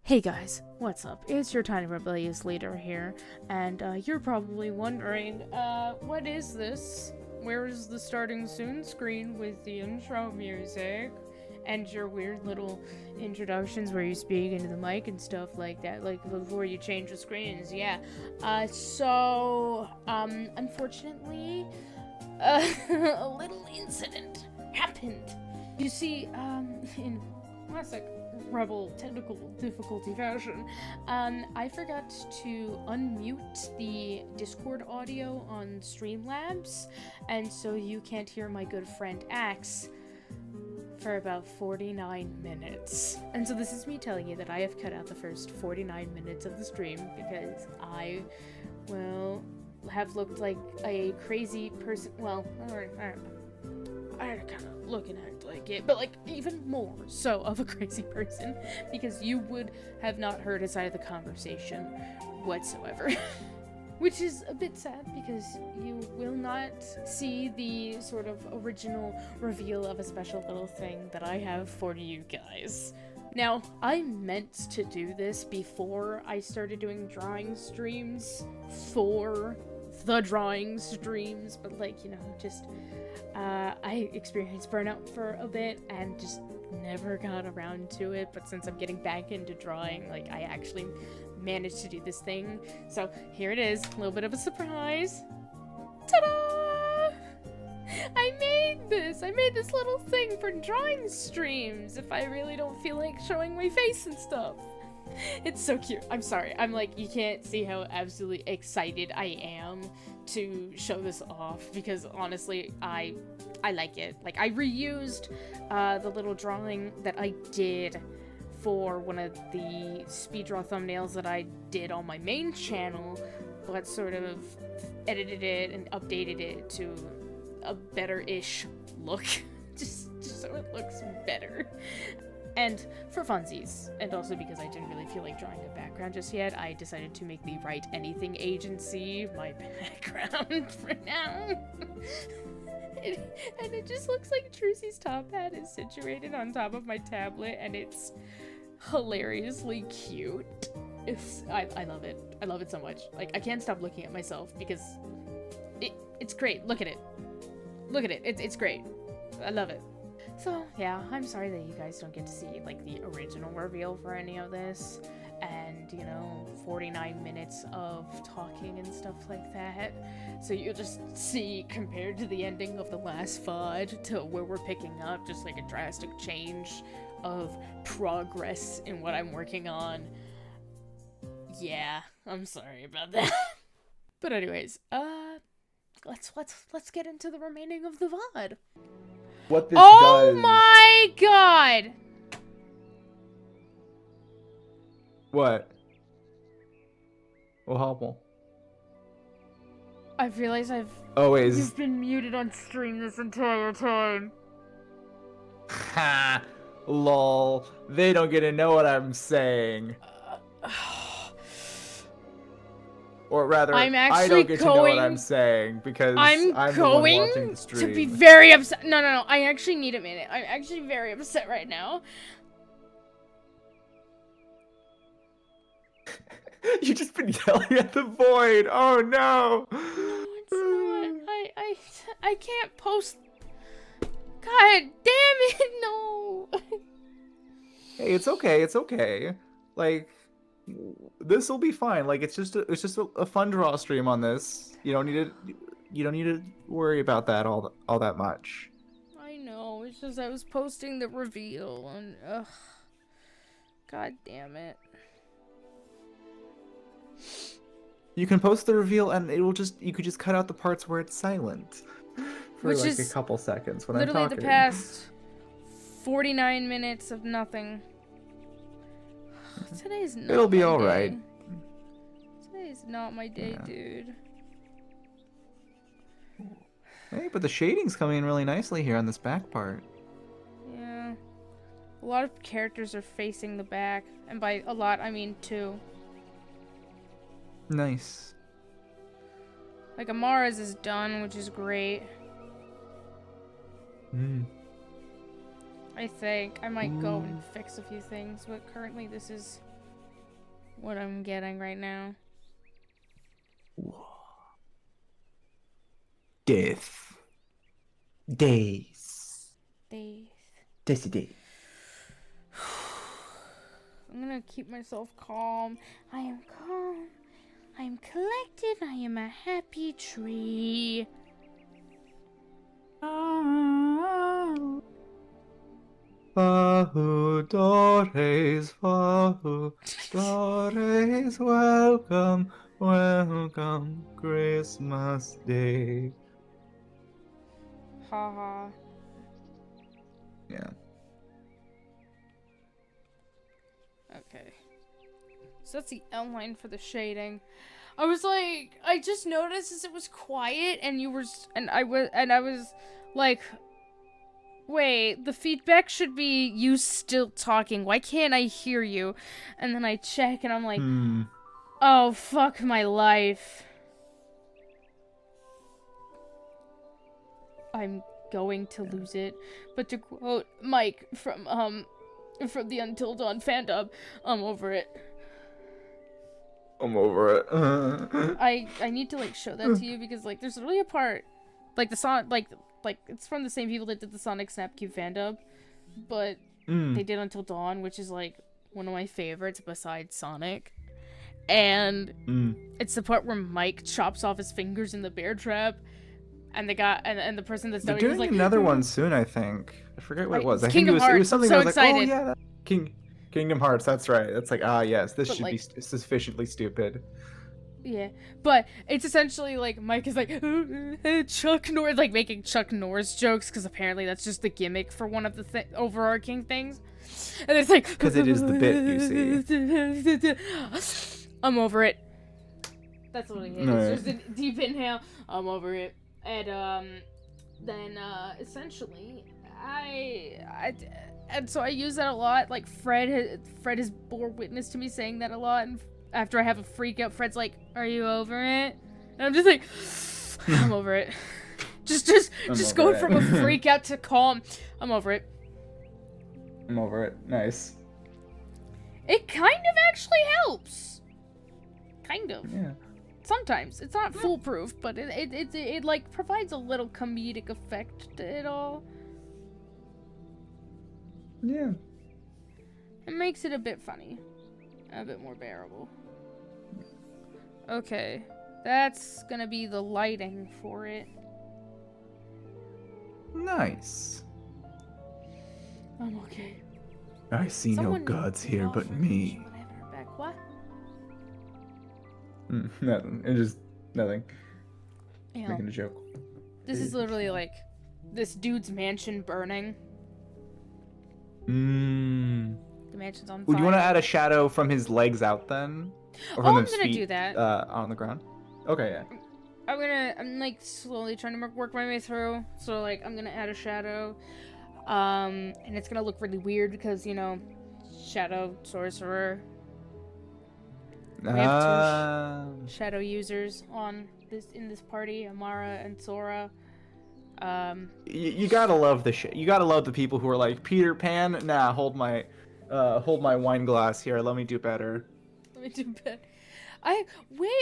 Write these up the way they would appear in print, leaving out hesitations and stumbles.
Hey guys, what's up? It's your tiny rebellious leader here, and you're probably wondering, what is this? Where is the starting soon screen with the intro music? And your weird little introductions where you speak into the mic and stuff like that, like before you change the screens, yeah. Unfortunately, a little incident happened. You see, in classic Rebel technical difficulty fashion, I forgot to unmute the Discord audio on Streamlabs, and so you can't hear my good friend Axe for about 49 minutes. And so this is me telling you that I have cut out the first 49 minutes of the stream because I, well, have looked like a crazy person. Well, I kind of look and act like it, but like even more so of a crazy person, because you would have not heard a side of the conversation whatsoever. Which is a bit sad because you will not see the sort of original reveal of a special little thing that I have for you guys. Now, I meant to do this before I started doing drawing streams for the drawing streams, but like, you know, just I experienced burnout for a bit and just never got around to it, but since I'm getting back into drawing, like, I actually managed to do this thing. So here it is, a little bit of a surprise. Ta-da! I made this little thing for drawing streams if I really don't feel like showing my face and stuff. It's so cute. I'm sorry. I'm like, you can't see how absolutely excited I am to show this off because honestly, I like it. Like, I reused the little drawing that I did for one of the speed draw thumbnails that I did on my main channel, but sort of edited it and updated it to a better-ish look, just so it looks better. And for funsies, and also because I didn't really feel like drawing a background just yet, I decided to make the Write Anything agency my background for now. And it just looks like Trucy's top hat is situated on top of my tablet, and it's hilariously cute. I love it. I love it so much. Like, I can't stop looking at myself because it's great. Look at it. Look at it. It's great. I love it. So, yeah, I'm sorry that you guys don't get to see, like, the original reveal for any of this, and, you know, 49 minutes of talking and stuff like that. So you'll just see, compared to the ending of the last VOD to where we're picking up, just, like, a drastic change of progress in what I'm working on. Yeah, I'm sorry about that. But anyways, let's get into the remaining of the VOD. What this does. Oh my god! What? Well, Hopple. I've realized you've been muted on stream this entire time. Ha! Lol. They don't get to know what I'm saying. Or rather, I don't get to know what I'm saying because I'm the one watching the stream. To be very upset. No. I actually need a minute. I'm actually very upset right now. You've just been yelling at the void. Oh no. No, it's not. I can't post. God damn it! No. Hey, it's okay. It's okay. Like, this will be fine. Like, it's just a fun draw stream on this. You don't need to worry about that all that much. I know. It's just I was posting the reveal and ugh. God damn it. You can post the reveal and you could just cut out the parts where it's silent for Which like is a couple seconds when I'm literally talking. the past 49 minutes of nothing. Today's not It'll be my all day. right. Today's not my day, Yeah. dude. Hey, but the shading's coming in really nicely here on this back part. Yeah. A lot of characters are facing the back, and by a lot, I mean 2. Nice. Like, Amara's is done, which is great. I think I might go and fix a few things, but currently this is what I'm getting right now. Death. Days. Days. Day. I'm gonna keep myself calm. I am calm. I am collected. I am a happy tree. Fahu Dores, Fahu Dores, welcome, welcome, Christmas Day. Haha. Yeah. Okay. So that's the outline for the shading. I was like, I just noticed as it was quiet and you were, and I was like, wait, the feedback should be you still talking. Why can't I hear you? And then I check and I'm like, oh, fuck my life. I'm going to lose it. But to quote Mike from the Until Dawn fandom, I'm over it. I'm over it. I need to like show that to you because like there's really a part like the song like it's from the same people that did the Sonic Snapcube fandom, but they did Until Dawn, which is like one of my favorites besides Sonic. And it's the part where Mike chops off his fingers in the bear trap, and the guy and the person that's They're doing doing like another one soon, I think. I forget what it was. I think Kingdom it Hearts. was something I'm so I was excited. like, oh yeah, Kingdom Hearts. That's right. That's like, yes, this But, should be sufficiently stupid. Yeah, but it's essentially like Mike is like Chuck Norris, like making Chuck Norris jokes because apparently that's just the gimmick for one of the overarching things, and it's like because it is the bit, you see. I'm over it. That's what it is. Right. It's just a deep inhale. I'm over it, and then essentially and so I use that a lot. Like Fred has bore witness to me saying that a lot, and after I have a freak out, Fred's like, "Are you over it?" And I'm just like, "I'm over it." just going from a freak out to calm. I'm over it. I'm over it. Nice. It kind of actually helps. Kind of. Yeah. Sometimes it's not foolproof, but it like provides a little comedic effect to it all. Yeah. It makes it a bit funny, a bit more bearable. Okay, that's gonna be the lighting for it. Nice. I'm okay. I see no gods here but me. What? Nothing. It's just nothing. You know, Making a joke. this is literally like this dude's mansion burning. The mansion's on fire. Would you want to add a shadow from his legs out then? Or from I'm his gonna feet, do that. on the ground? Okay, yeah. I'm like slowly trying to work my way through. So like I'm gonna add a shadow. And it's gonna look really weird because, you know, shadow sorcerer. We have two shadow users in this party, Amara and Sora. You gotta love the shit. You gotta love the people who are like, Peter Pan, nah, hold my wine glass here. Let me do better. Let me do better. I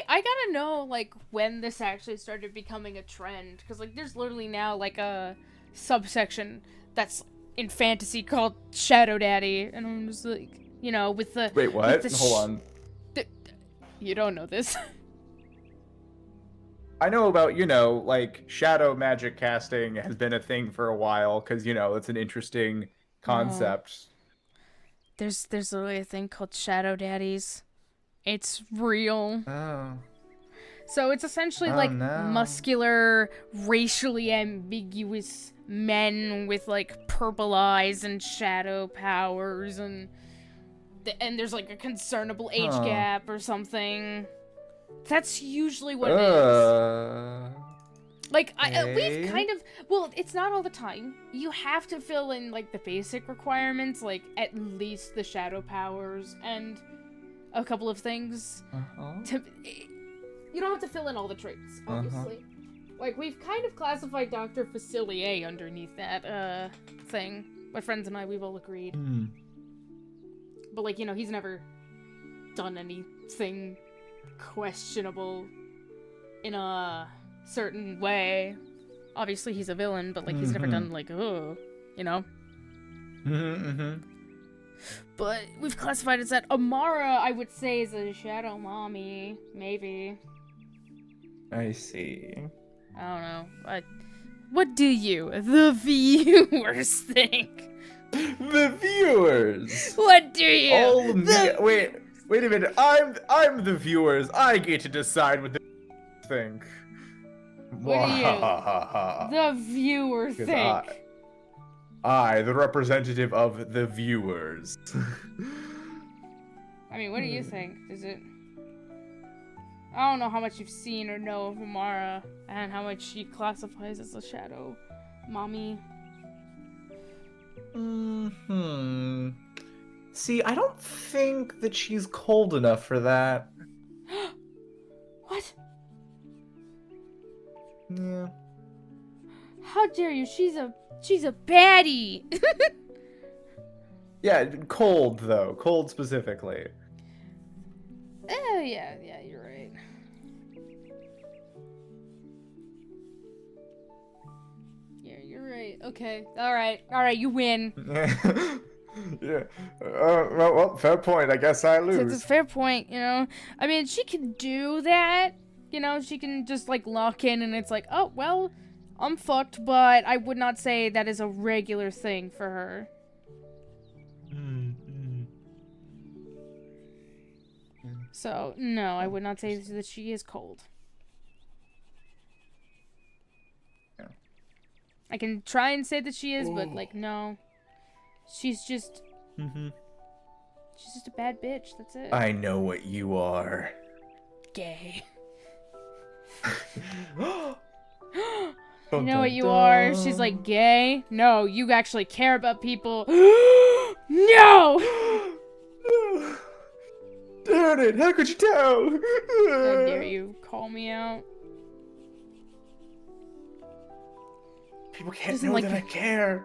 gotta know like when this actually started becoming a trend, because like there's literally now like a subsection that's in fantasy called Shadow Daddy, and I'm just like, you know, with the wait, what? With the Hold on. You don't know this. I know about, you know, like shadow magic casting has been a thing for a while because, you know, it's an interesting concept. There's literally a thing called Shadow Daddies. It's real. Oh. So it's essentially muscular, racially ambiguous men with like purple eyes and shadow powers, and there's like a concernable age gap or something. That's usually what it is. Like we've kind of, well, it's not all the time. You have to fill in like the basic requirements, like at least the shadow powers and a couple of things. You don't have to fill in all the traits, obviously. Like, we've kind of classified Dr. Facilier underneath that, thing. My friends and I, we've all agreed. But, like, you know, he's never done anything questionable in a certain way. Obviously, he's a villain, but like he's never done like, oh, you know. But we've classified it that Amara, I would say, is a shadow mommy, maybe. I see. I don't know. What do you, the viewers, think? The viewers. What do you? Oh, wait a minute. I'm the viewers. I get to decide what they think. What do you, the viewer, think? I, the representative of the viewers. I mean, what do you think? Is it? I don't know how much you've seen or know of Amara and how much she classifies as a shadow mommy. See, I don't think that she's cold enough for that. What? Yeah. How dare you? She's a baddie. Yeah, cold though. Cold specifically. Yeah, you're right. Yeah, you're right. Okay. All right, you win. Yeah. Well, fair point. I guess I lose. It's a fair point, you know. I mean, she can do that. You know, she can just like lock in and it's like, oh, well, I'm fucked, but I would not say that is a regular thing for her. So, no, I would not say that she is cold. Yeah. I can try and say that she is, but like, no. She's just... She's just a bad bitch, that's it. I know what you are. Gay. You know what you are? She's like, gay? No, you actually care about people. No! Darn it, how could you tell? How dare you call me out? People can't know that I care.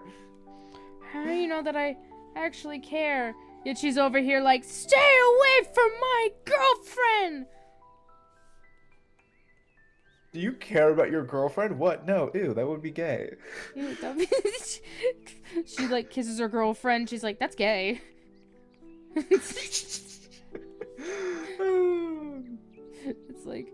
How do you know that I actually care? Yet she's over here like, stay away from my girlfriend! Do you care about your girlfriend? What? No, ew, that would be gay. Ew, she like kisses her girlfriend. She's like, that's gay. It's like,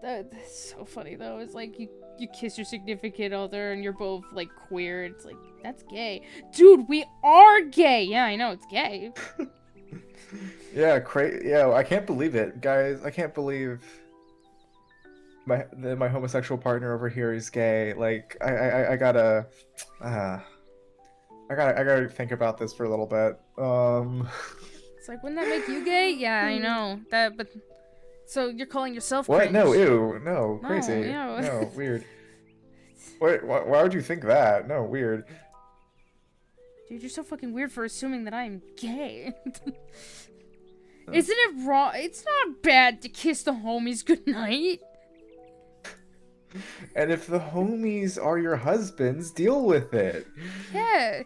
that's so funny though. It's like you kiss your significant other and you're both like queer. It's like, that's gay. Dude, we are gay. Yeah, I know, it's gay. Yeah, yeah, I can't believe it, guys. I can't believe my homosexual partner over here is gay. Like, I gotta think about this for a little bit. It's like, wouldn't that make you gay? Yeah, I know that, but so you're calling yourself what? cringe. No, ew, no, crazy, No, no, weird. Wait, why would you think that? No, weird. Dude, you're so fucking weird for assuming that I'm gay. Isn't it wrong? It's not bad to kiss the homies goodnight. And if the homies are your husbands, deal with it. Yeah.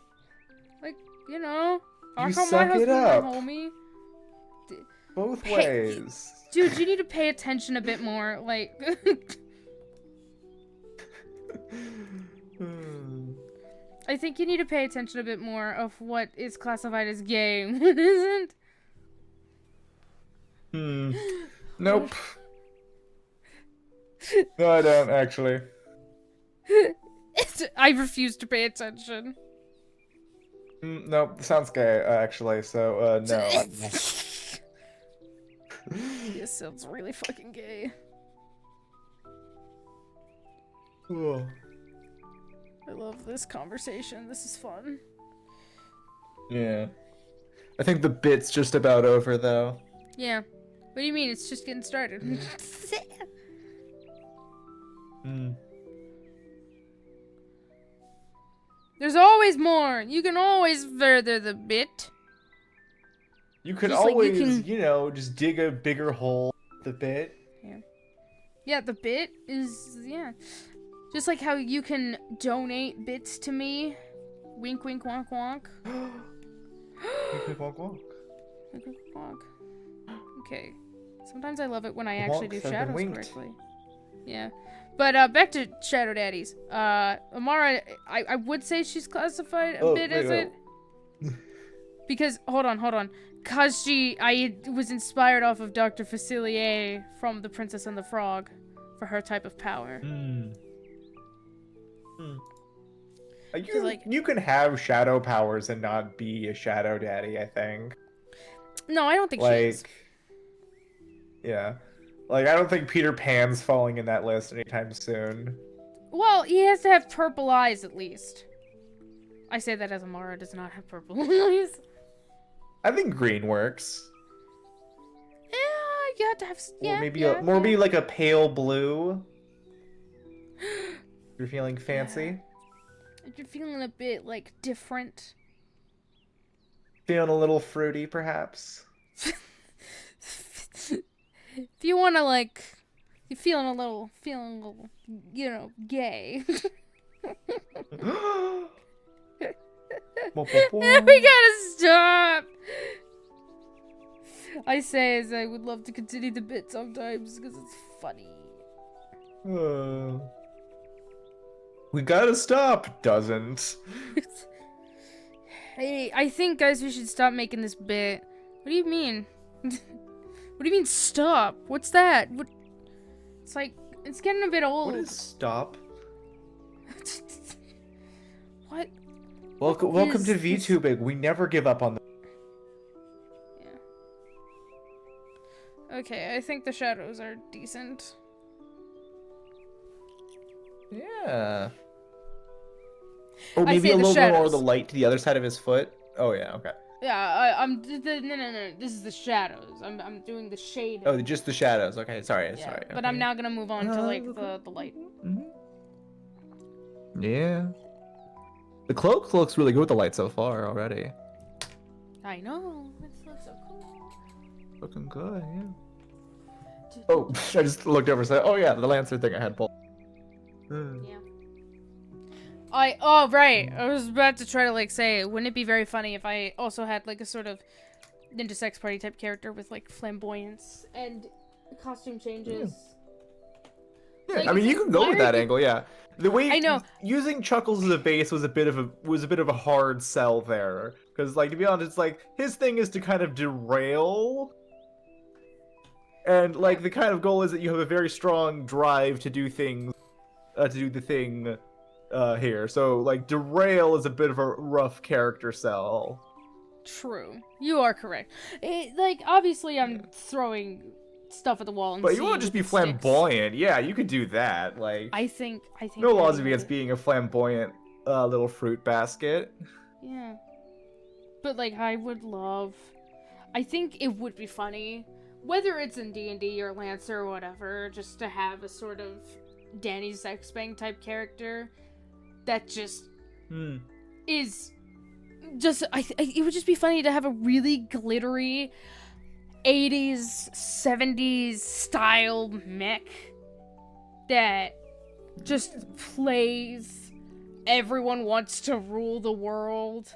Like, you know, I'll You call my suck it husband up. my homie. Both ways. Dude, you need to pay attention a bit more. Like, I think you need to pay attention a bit more of what is classified as gay and what isn't. Nope. No, I don't, actually. I refuse to pay attention. Nope, sounds gay, actually, so, no. This sounds really fucking gay. Cool. I love this conversation. This is fun. Yeah. I think the bit's just about over, though. Yeah. What do you mean? It's just getting started. There's always more. You can always further the bit. You could Just like you always, can- you know, just dig a bigger hole the bit. Yeah, the bit is, yeah. Just like how you can donate bits to me. Wink, wink, wonk, wonk. Wink, wink, wonk, wonk. Look at the clock. Okay. Sometimes I love it when I The actually do clocks have been shadows winked. correctly. Yeah. But back to Shadow Daddies. Amara, I would say she's classified a bit as it. Because, hold on. Cause I was inspired off of Dr. Facilier from The Princess and the Frog for her type of power. You can have shadow powers and not be a shadow daddy, I think. No, I don't think she is. Yeah. Like, I don't think Peter Pan's falling in that list anytime soon. Well, he has to have purple eyes at least. I say that as Amara does not have purple eyes. I think green works. Yeah, you have to have. Yeah, Or maybe like a pale blue. You're feeling fancy? You're feeling a bit, like, different. Feeling a little fruity, perhaps? If you wanna, like, you're feeling a little, you know, gay. We gotta stop! I say as I would love to continue the bit sometimes, because it's funny. We gotta stop, doesn't. Hey, I think, guys, we should stop making this bit. What do you mean? What do you mean, stop? What's that? What? It's like, it's getting a bit old. What is stop? What? Welcome to VTubing. We never give up on the... Yeah. Okay, I think the shadows are decent. Yeah. Or maybe a little more of the light to the other side of his foot. Oh yeah, okay. Yeah, no. This is the shadows. I'm doing the shade. Oh, just the shadows. Okay, sorry. But I'm now gonna move on to like the light. Yeah. The cloak looks really good with the light so far already. I know. It looks so cool. Looking good, yeah. Oh, I just looked over and said, oh yeah, the Lancer thing I had pulled. Yeah. Oh right, I was about to try to like say, wouldn't it be very funny if I also had like a sort of Ninja Sex Party type character with like flamboyance and costume changes? Yeah, Like, I mean you can go with that angle, yeah. The way I know using Chuckles as a base was a bit of a hard sell there, because like to be honest, it's like his thing is to kind of derail, and like the kind of goal is that you have a very strong drive to do things, to do the thing. Here, so like derail is a bit of a rough character sell. True, you are correct. Like obviously I'm throwing stuff at the wall and but you won't just be flamboyant. Yeah, you could do that. Like I think no laws against being a flamboyant little fruit basket. Yeah, but like I think it would be funny, whether it's in D&D or Lancer or whatever, just to have a sort of Danny Sexbang type character that just is just it would just be funny to have a really glittery 80s 70s style mech that just plays everyone wants to rule the world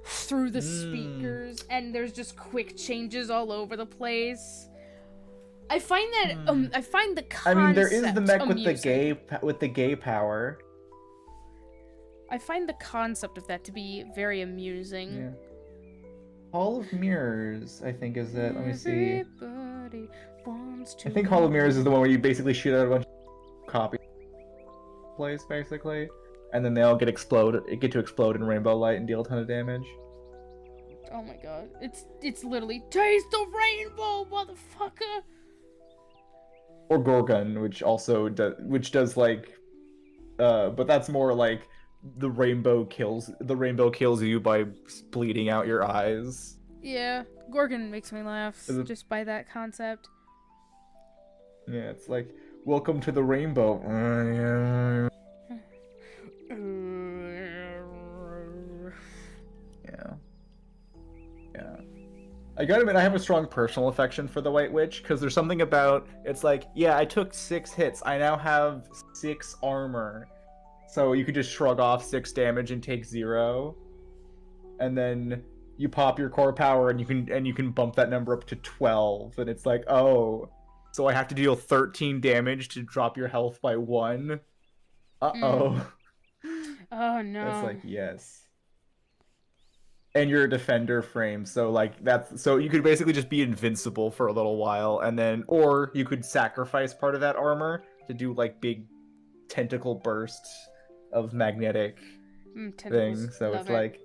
through the speakers, and there's just quick changes all over the place. I find that I find the concept I mean, there is the mech amusing. with the gay power. I find the concept of that to be very amusing. Yeah. Hall of Mirrors, I think, is it. Let me see. I think Hall of Mirrors is the one where you basically shoot out a bunch of copies place, basically, and then they all get to explode in rainbow light and deal a ton of damage. Oh my god, it's literally taste the rainbow, motherfucker. Or Gorgon, which does like, but that's more like the rainbow kills you by bleeding out your eyes. Yeah, Gorgon makes me laugh just by that concept. Yeah, it's like, welcome to the rainbow. Yeah. I gotta admit, I have a strong personal affection for the White Witch, because there's something about, it's like, yeah, I took 6 hits, I now have 6 armor. So you could just shrug off 6 damage and take 0. And then you pop your core power and you can bump that number up to 12, and it's like, oh, so I have to deal 13 damage to drop your health by 1. Uh-oh. Oh no. It's like, yes. And you're a defender frame, so like so you could basically just be invincible for a little while, and then, or you could sacrifice part of that armor to do like big tentacle bursts of magnetic thing. So it's like,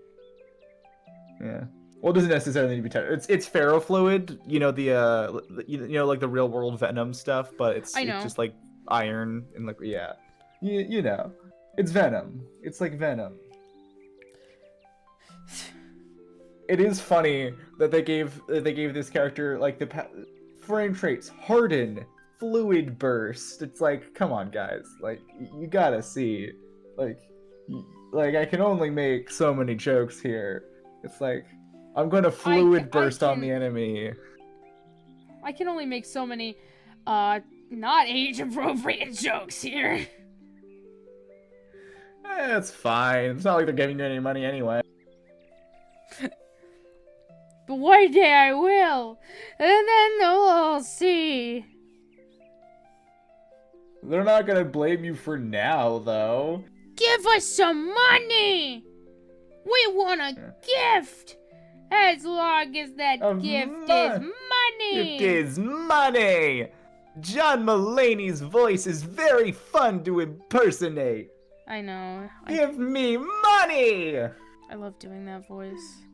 yeah. Well, it doesn't necessarily need to be it's ferrofluid, you know, like the real world Venom stuff, but it's just like iron and like, yeah, you know, it's Venom. It's like Venom. It is funny that they gave this character like the frame traits: harden, fluid burst. It's like, come on, guys, like you gotta see, like I can only make so many jokes here. It's like, I'm gonna fluid burst on the enemy. I can only make so many, not age-appropriate jokes here. It's fine. It's not like they're giving you any money anyway. But one day I will, and then they'll all see. They're not gonna blame you for now, though. Give us some money! We want a gift! As long as that gift is money! It is money! John Mulaney's voice is very fun to impersonate. I know. Give me money! I love doing that voice.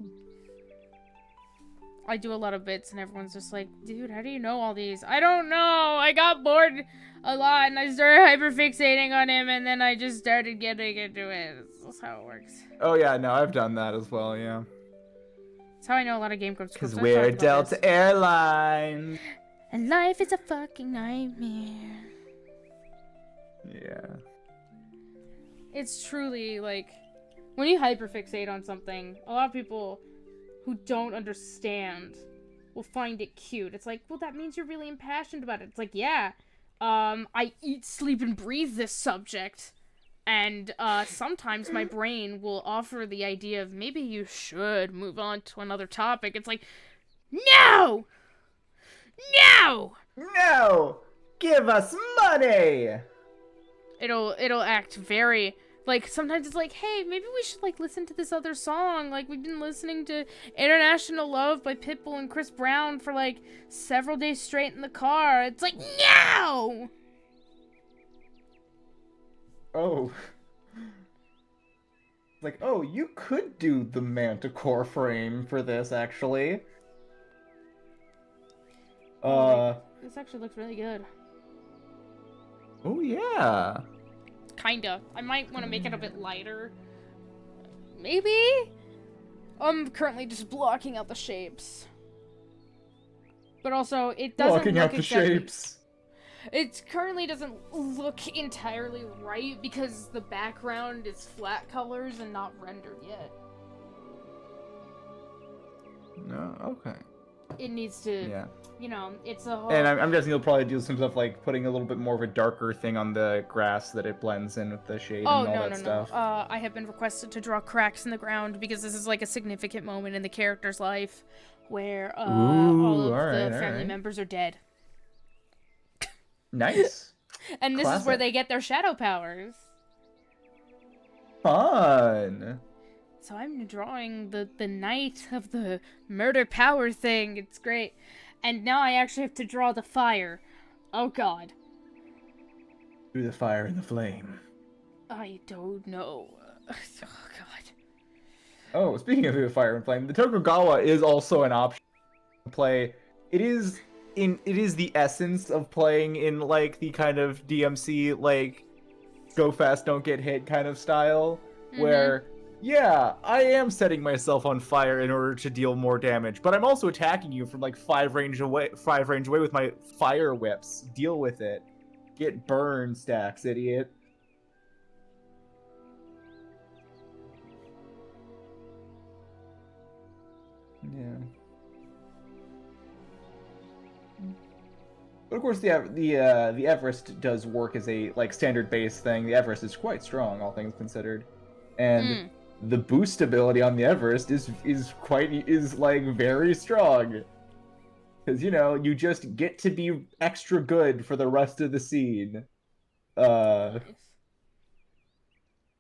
I do a lot of bits and everyone's just like, dude, how do you know all these? I don't know! I got bored a lot and I started hyperfixating on him and then I just started getting into it. That's how it works. Oh yeah, no, I've done that as well, yeah. That's how I know a lot of game codes. Because we're Delta Airlines. And life is a fucking nightmare. Yeah. It's truly, like, when you hyperfixate on something, a lot of people who don't understand will find it cute. It's like, well, that means you're really impassioned about it. It's like, yeah, I eat, sleep, and breathe this subject. And sometimes my brain will offer the idea of maybe you should move on to another topic. It's like, no! No! No! Give us money! It'll act very, like, sometimes it's like, hey, maybe we should, like, listen to this other song. Like, we've been listening to International Love by Pitbull and Chris Brown for, like, several days straight in the car. It's like, no! Oh. Like, oh, you could do the Manticore frame for this, actually. This actually looks really good. Oh, yeah. Kinda. I might want to make it a bit lighter. Maybe? I'm currently just blocking out the shapes. But also, it doesn't blocking look out the shapes. It currently doesn't look entirely right because the background is flat colors and not rendered yet. No, okay. It needs to, yeah. You know, it's a whole... And I'm guessing you'll probably do some stuff like putting a little bit more of a darker thing on the grass so that it blends in with the shade and all that stuff. No. I have been requested to draw cracks in the ground because this is like a significant moment in the character's life where all of the family members are dead. Nice. And this is where they get their shadow powers. Fun. So I'm drawing the night of the murder power thing. It's great. And now I actually have to draw the fire. Oh god. Through the fire and the flame. I don't know. Oh god. Oh, speaking of the fire and flame, the Tokugawa is also an option to play. It is the essence of playing in like the kind of DMC like go fast don't get hit kind of style where yeah, I am setting myself on fire in order to deal more damage, but I'm also attacking you from like 5 range away with my fire whips. Deal with it. Get burned, Stacks, idiot. Yeah. But of course, the Everest does work as a like standard base thing. The Everest is quite strong, all things considered, and the boost ability on the Everest is like very strong. Because, you know, you just get to be extra good for the rest of the scene. Nice.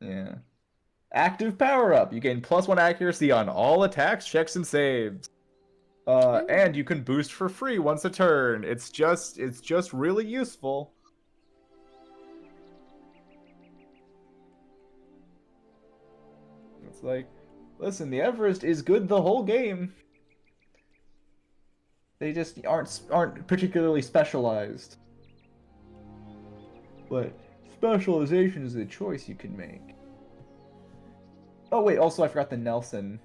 Yeah. Active power-up. You gain +1 accuracy on all attacks, checks, and saves. And you can boost for free once a turn. It's just really useful. It's like, listen, the Everest is good the whole game. They just aren't particularly specialized. But specialization is a choice you can make. Oh wait, also I forgot the Nelson.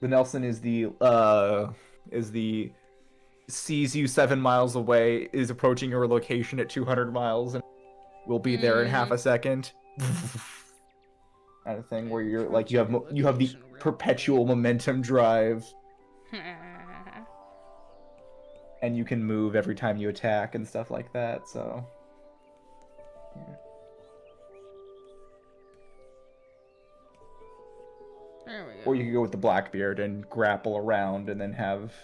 The Nelson is the sees you 7 miles away, is approaching your location at 200 miles, and will be there in half a second. Kind of thing where you're like you have the perpetual momentum drive, and you can move every time you attack and stuff like that. So. Yeah. There we go. Or you could go with the Blackbeard and grapple around and then have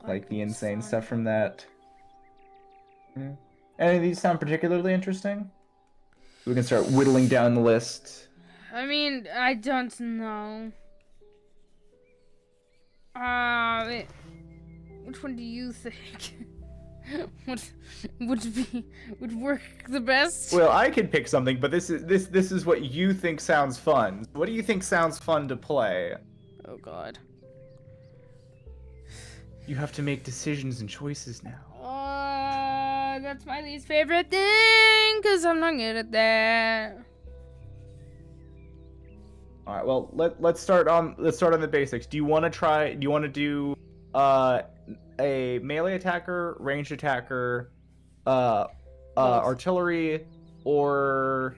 like the insane stuff from that. Yeah. Any of these sound particularly interesting? We can start whittling down the list. I mean, I don't know. Which one do you think would work the best? Well, I could pick something, but this is what you think sounds fun. What do you think sounds fun to play? Oh God. You have to make decisions and choices now. That's my least favorite thing, cause I'm not good at that. All right, well, let's start on the basics. Do you want to do a melee attacker, ranged attacker, artillery, or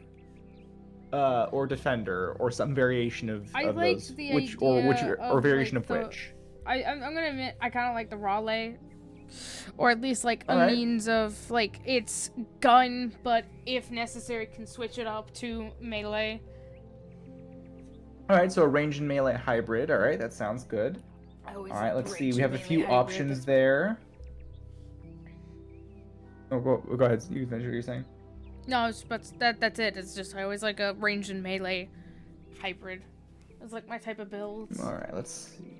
defender, or some variation of those? Or variation of which? I'm gonna admit I kind of like the Raleigh, or at least like a means of like it's gun, but if necessary can switch it up to melee. All right, so a ranged and melee hybrid. All right, that sounds good. All right, let's see. We have a few options there. Oh, go ahead. You can finish what you're saying. No, but that's it. It's just I always like a ranged and melee hybrid. It's like my type of builds. All right, let's see.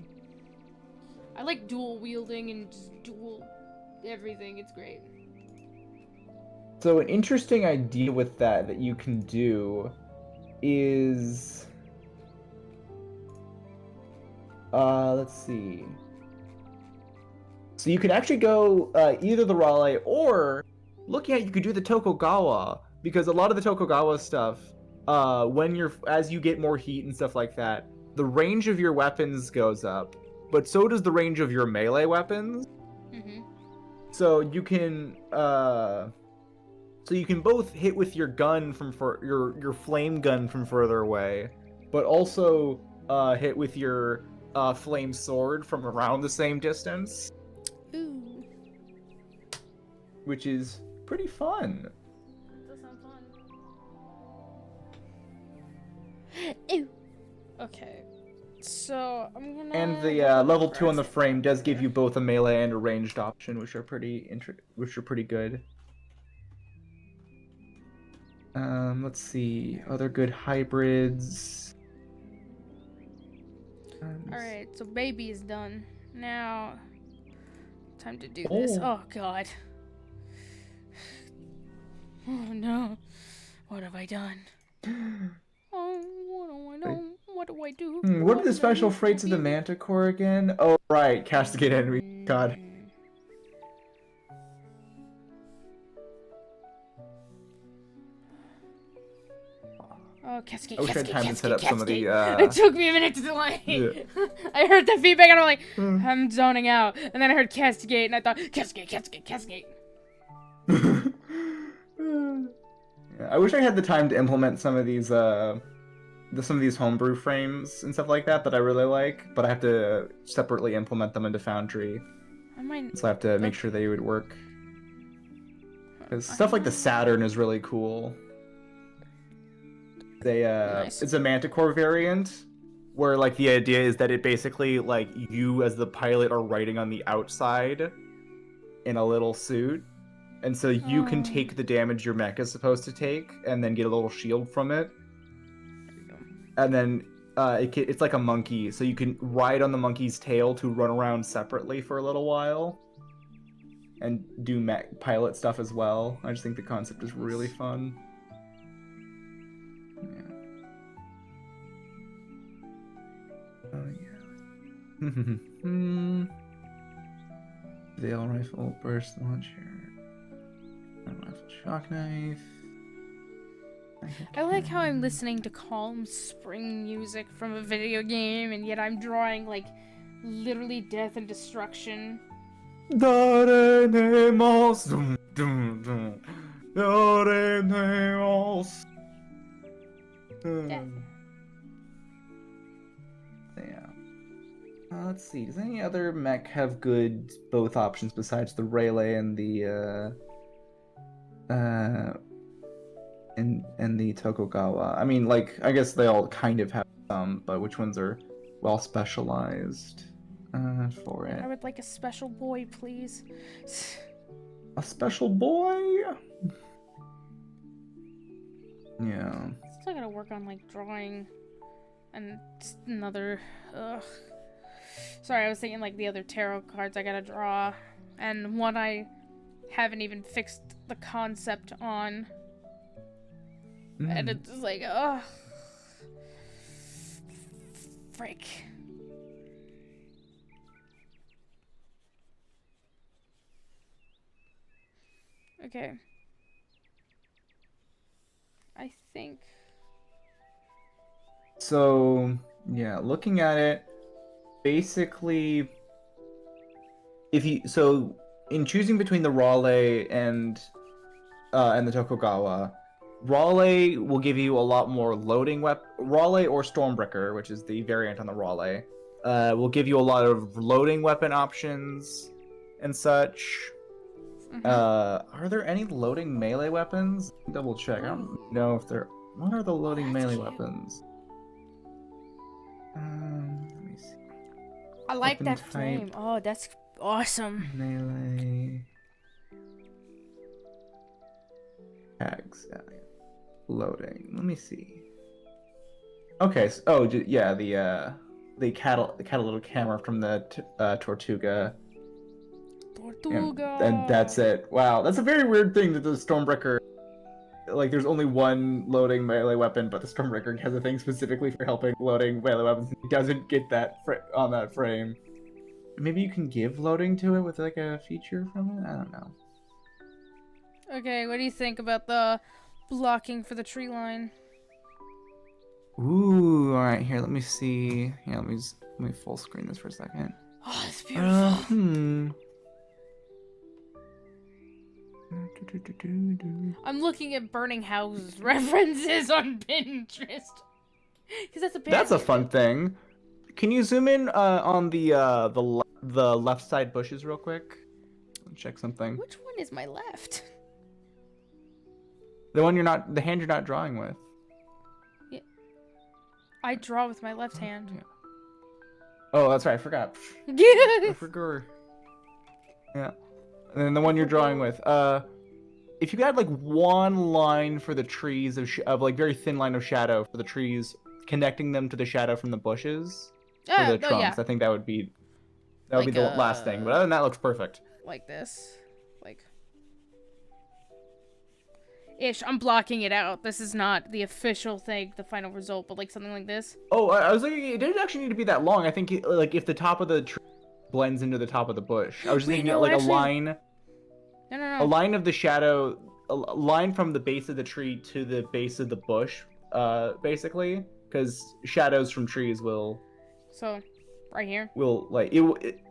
I like dual wielding and just dual everything. It's great. So an interesting idea with that you can do is let's see. So you could actually go either the Raleigh, or looking at it, you could do the Tokugawa, because a lot of the Tokugawa stuff, as you get more heat and stuff like that, the range of your weapons goes up, but so does the range of your melee weapons. Mm-hmm. So you can both hit with your gun from your flame gun from further away, but also hit with your flame sword from around the same distance. Ooh. Which is pretty fun. That does sound fun. Ew. Okay. So I'm gonna. And the level 2 on the frame does give you both a melee and a ranged option, which are pretty good. Let's see other good hybrids. Alright, so baby is done. Now, time to do this. Oh, God. Oh, no. What have I done? Oh, what do I do? What are the special traits of the Manticore again? Oh, right. Castigate enemy. God. Oh, cascade, I wish I had time to set up some of the, It took me a minute to delay. Yeah. I heard the feedback and I'm like, I'm zoning out. And then I heard cascade and I thought, cascade. Yeah, I wish I had the time to implement some of these homebrew frames and stuff like that I really like, but I have to separately implement them into Foundry. So I have to make sure they would work. Because stuff like the Saturn is really cool. Nice. It's a Manticore variant, where like the idea is that it basically like you as the pilot are riding on the outside in a little suit, and so you can take the damage your mech is supposed to take, and then get a little shield from it. There we go. And then it's like a monkey, so you can ride on the monkey's tail to run around separately for a little while, and do mech pilot stuff as well. I just think the concept is really fun. Yeah. Oh yeah. Veil rifle, burst launcher, rifle, shock knife. I like how I'm listening to calm spring music from a video game, and yet I'm drawing like literally death and destruction. Daremos, dum, dum, dum. Daremos. Death. Yeah. Let's see. Does any other mech have good both options besides the Rayleigh and the and the Tokugawa? I mean, like, I guess they all kind of have some, but which ones are well specialized for it? I would like a special boy, please. A special boy? Yeah. Still gotta work on like drawing and another. Ugh. Sorry, I was thinking like the other tarot cards I gotta draw, and one I haven't even fixed the concept on. And it's just like, ugh. Frick. Okay. I think. So, yeah, looking at it, basically, in choosing between the Raleigh and the Tokugawa, Raleigh will give you a lot more loading weapon. Raleigh or Stormbreaker, which is the variant on the Raleigh, will give you a lot of loading weapon options and such. Are there any loading melee weapons? Double check. I don't know if there. What are the loading melee weapons? Let me see. I like Weapon that type. flame. Oh, that's awesome. Melee. Tags. Loading. Let me see. Okay. So, yeah, the catalytic camera from the Tortuga. Tortuga. And that's it. Wow, that's a very weird thing that the Stormbreaker. Like, there's only one loading melee weapon, but the Stormbreaker has a thing specifically for helping loading melee weapons. It doesn't get that on that frame. Maybe you can give loading to it with like a feature from it. I don't know. Okay, what do you think about the blocking for the tree line? Ooh, all right. Here, let me see. Yeah, let me full screen this for a second. Oh, it's beautiful. I'm looking at burning houses references on Pinterest. Because that's a fun thing. Can you zoom in on the left side bushes real quick? Check something. Which one is my left? The hand you're not drawing with. Yeah. I draw with my left hand. Yeah. Oh, that's right. I forgot. Yeah. I forgot. Yeah. And then the one you're drawing with. If you had like one line for the trees of like very thin line of shadow for the trees, connecting them to the shadow from the bushes for the trunks, yeah. I think that would be the last thing. But other than that, it looks perfect. Like this, like. Ish, I'm blocking it out. This is not the official thing, the final result, but like something like this. Oh, I was thinking it didn't actually need to be that long. I think like if the top of the tree blends into the top of the bush. I was just thinking like actually, a line. No. A line of the shadow, a line from the base of the tree to the base of the bush, basically, because shadows from trees will. So, right here. Will like it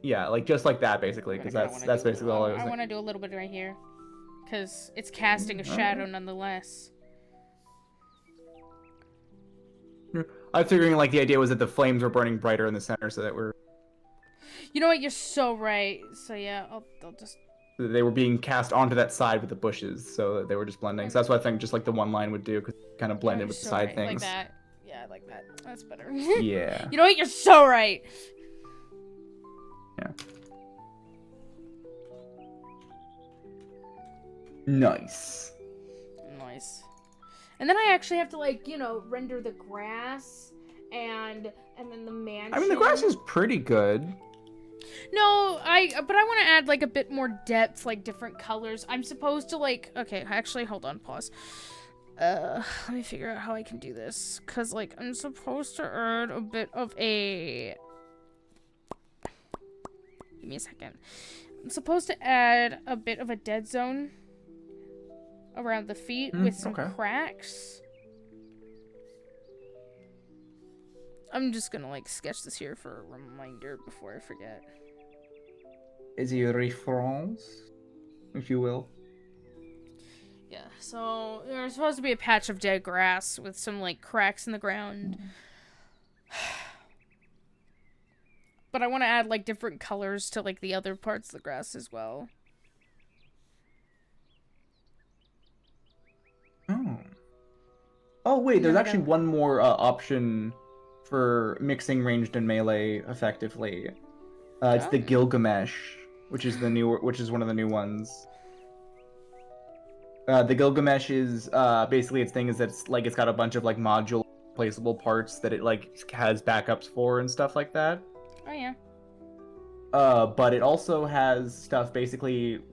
yeah, like just like that, basically, because that's basically all I was. I want to do a little bit right here. Because it's casting a shadow nonetheless. I'm figuring like the idea was that the flames were burning brighter in the center so that we're... You know what? You're so right. So yeah, I'll just They were being cast onto that side with the bushes, so they were just blending. So that's what I think just like the one line would do, because kind of blend in You're with the so side right. things. Like that. Yeah, I like that. That's better. Yeah. You know what? You're so right. Yeah. Nice. Nice. And then I actually have to, like, you know, render the grass and then the mansion. I mean, the grass is pretty good. No, but I want to add, like, a bit more depth, like, different colors. I'm supposed to, like, okay, actually, hold on, pause. Let me figure out how I can do this. Because, like, I'm supposed to add a bit of a... Give me a second. I'm supposed to add a bit of a dead zone around the feet with some cracks. I'm just gonna, like, sketch this here for a reminder before I forget. Is he a reference, if you will? Yeah, so there's supposed to be a patch of dead grass with some, like, cracks in the ground. But I want to add, like, different colors to, like, the other parts of the grass as well. Oh. Oh, wait, there's actually one more option for mixing ranged and melee effectively. It's the Gilgamesh, which is one of the new ones. The Gilgamesh is basically its thing is that it's got a bunch of like modular placeable parts that it like has backups for and stuff like that. Oh yeah. But it also has stuff basically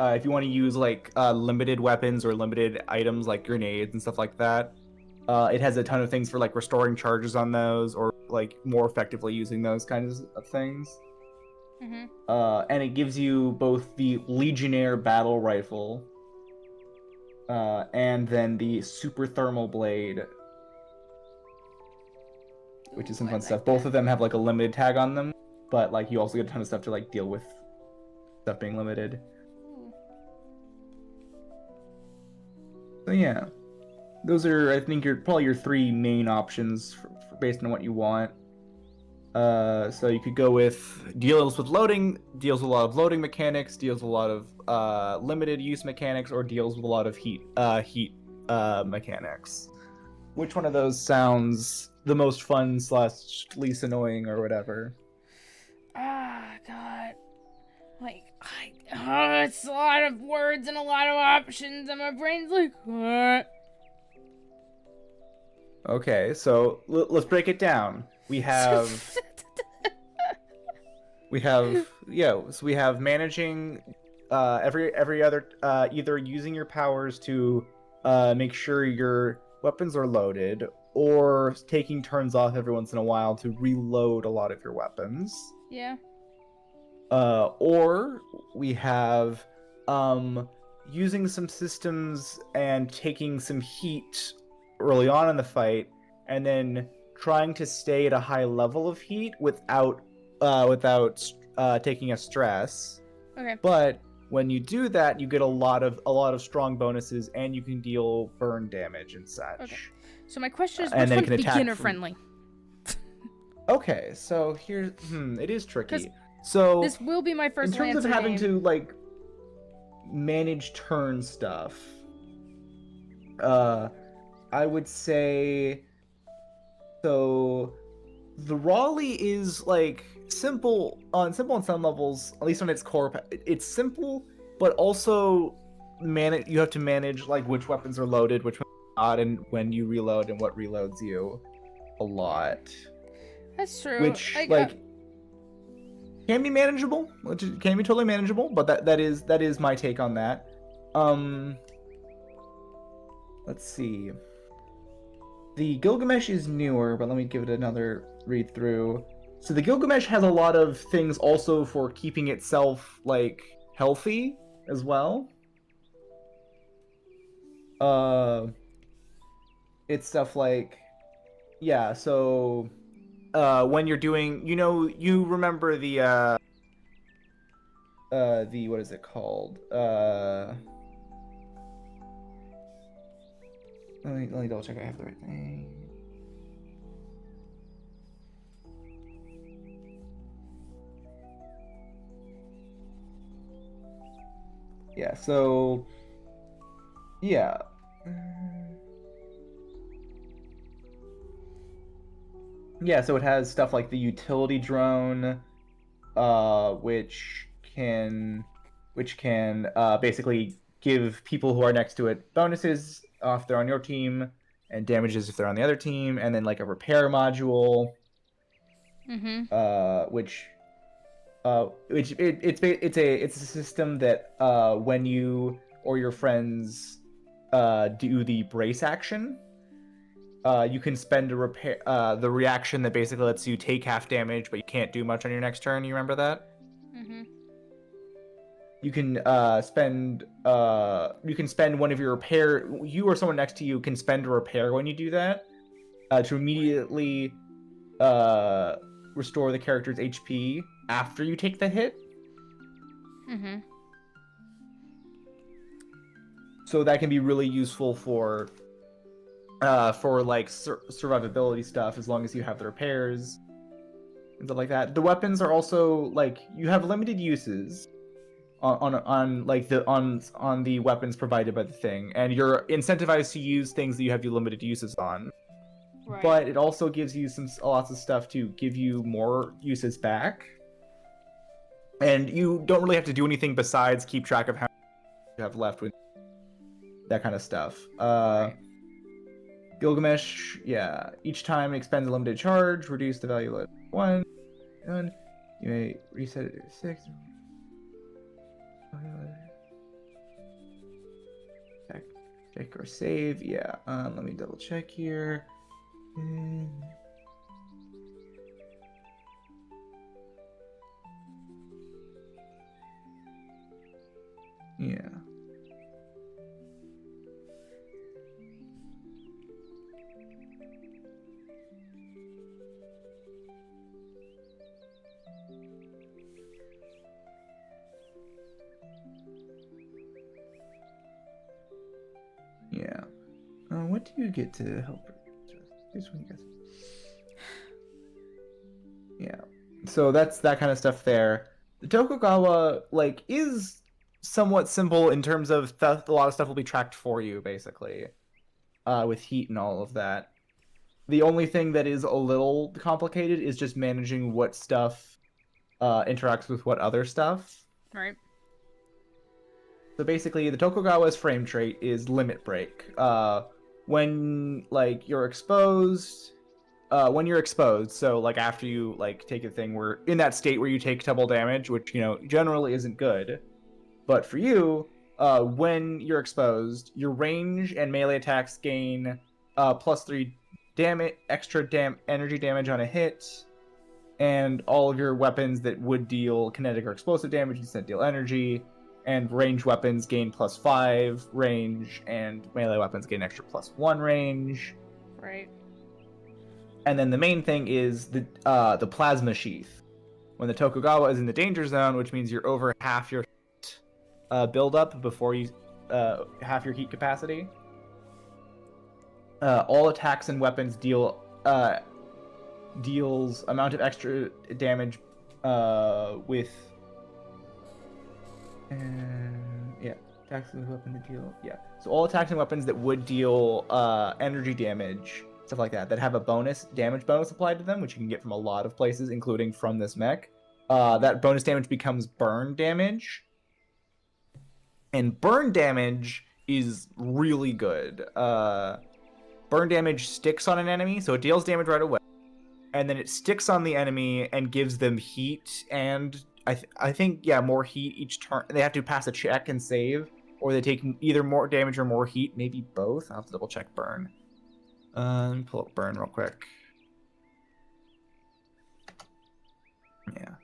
if you want to use like limited weapons or limited items like grenades and stuff like that. It has a ton of things for like restoring charges on those or like more effectively using those kinds of things. Mm-hmm. And it gives you both the Legionnaire battle rifle and then the super thermal blade, which is some fun stuff. Both of them have like a limited tag on them, but like you also get a ton of stuff to like deal with stuff being limited. So yeah, those are I think probably your three main options based on what you want. So you could go with deals with a lot of loading mechanics, deals with a lot of limited use mechanics, or deals with a lot of heat mechanics. Which one of those sounds the most fun / least annoying or whatever? Ah, God. Like, it's a lot of words and a lot of options, and my brain's like, what? Okay, so let's break it down. We have so we have managing every other either using your powers to make sure your weapons are loaded or taking turns off every once in a while to reload a lot of your weapons. Yeah. Or we have using some systems and taking some heat early on in the fight and then trying to stay at a high level of heat without taking a stress. Okay. But when you do that, you get a lot of strong bonuses, and you can deal burn damage and such. Okay. So my question is, and which then one's beginner friendly? Okay, so here's it is tricky. So this will be my first. In terms of having to like manage turn stuff, I would say so. The Raleigh is like simple on some levels, at least on its core. It's simple, but also you have to manage like which weapons are loaded, which ones are not, and when you reload and what reloads you a lot. That's true. Which can be manageable, which can be totally manageable, but that is my take on that. Let's see. The Gilgamesh is newer, but let me give it another read through. So the Gilgamesh has a lot of things also for keeping itself like healthy as well. It's stuff like so when you're doing, you remember the what is it called? Let me double check I have the right thing. Yeah, so yeah. Yeah, so it has stuff like the utility drone, which can basically give people who are next to it bonuses if they're on your team and damages if they're on the other team, and then like a repair module, it's a system that when you or your friends do the brace action, you can spend a repair the reaction that basically lets you take half damage, but you can't do much on your next turn. You remember that? You can spend one of your repair. You or someone next to you can spend a repair when you do that to immediately restore the character's HP after you take the hit. So that can be really useful for like survivability stuff, as long as you have the repairs and stuff like that. The weapons are also like you have limited uses on like on the weapons provided by the thing, and you're incentivized to use things that you have limited uses on. Right. But it also gives you lots of stuff to give you more uses back, and you don't really have to do anything besides keep track of how much you have left with that kind of stuff. Gilgamesh, yeah. Each time it expends a limited charge, reduce the value of 1. You may reset it to 6. Check or save, yeah. Let me double check here. Yeah. Yeah. What do you get to help? This one, guys. Yeah. So that's that kind of stuff there. The Tokugawa like is somewhat simple in terms of a lot of stuff will be tracked for you, basically, with heat and all of that. The only thing that is a little complicated is just managing what stuff interacts with what other stuff. Right. So basically, the Tokugawa's frame trait is limit break. When like you're exposed, so like after you like take a thing where in that state where you take double damage, which generally isn't good, but for you, when you're exposed, your range and melee attacks gain +3 damage, energy damage on a hit, and all of your weapons that would deal kinetic or explosive damage instead deal energy. And range weapons gain +5 range, and melee weapons gain extra +1 range. Right. And then the main thing is the plasma sheath. When the Tokugawa is in the danger zone, which means you're over half your buildup before you half your heat capacity, all attacks and weapons deals amount of extra damage with. Yeah, attacks and weapon to deal. Yeah, so all attacks and weapons that would deal energy damage, stuff like that have a damage bonus applied to them, which you can get from a lot of places, including from this mech. That bonus damage becomes burn damage, and burn damage is really good. Burn damage sticks on an enemy, so it deals damage right away, and then it sticks on the enemy and gives them heat and I think more heat each turn. They have to pass a check and save, or they take either more damage or more heat, maybe both. I'll have to double check burn. Let me pull up burn real quick. Yeah,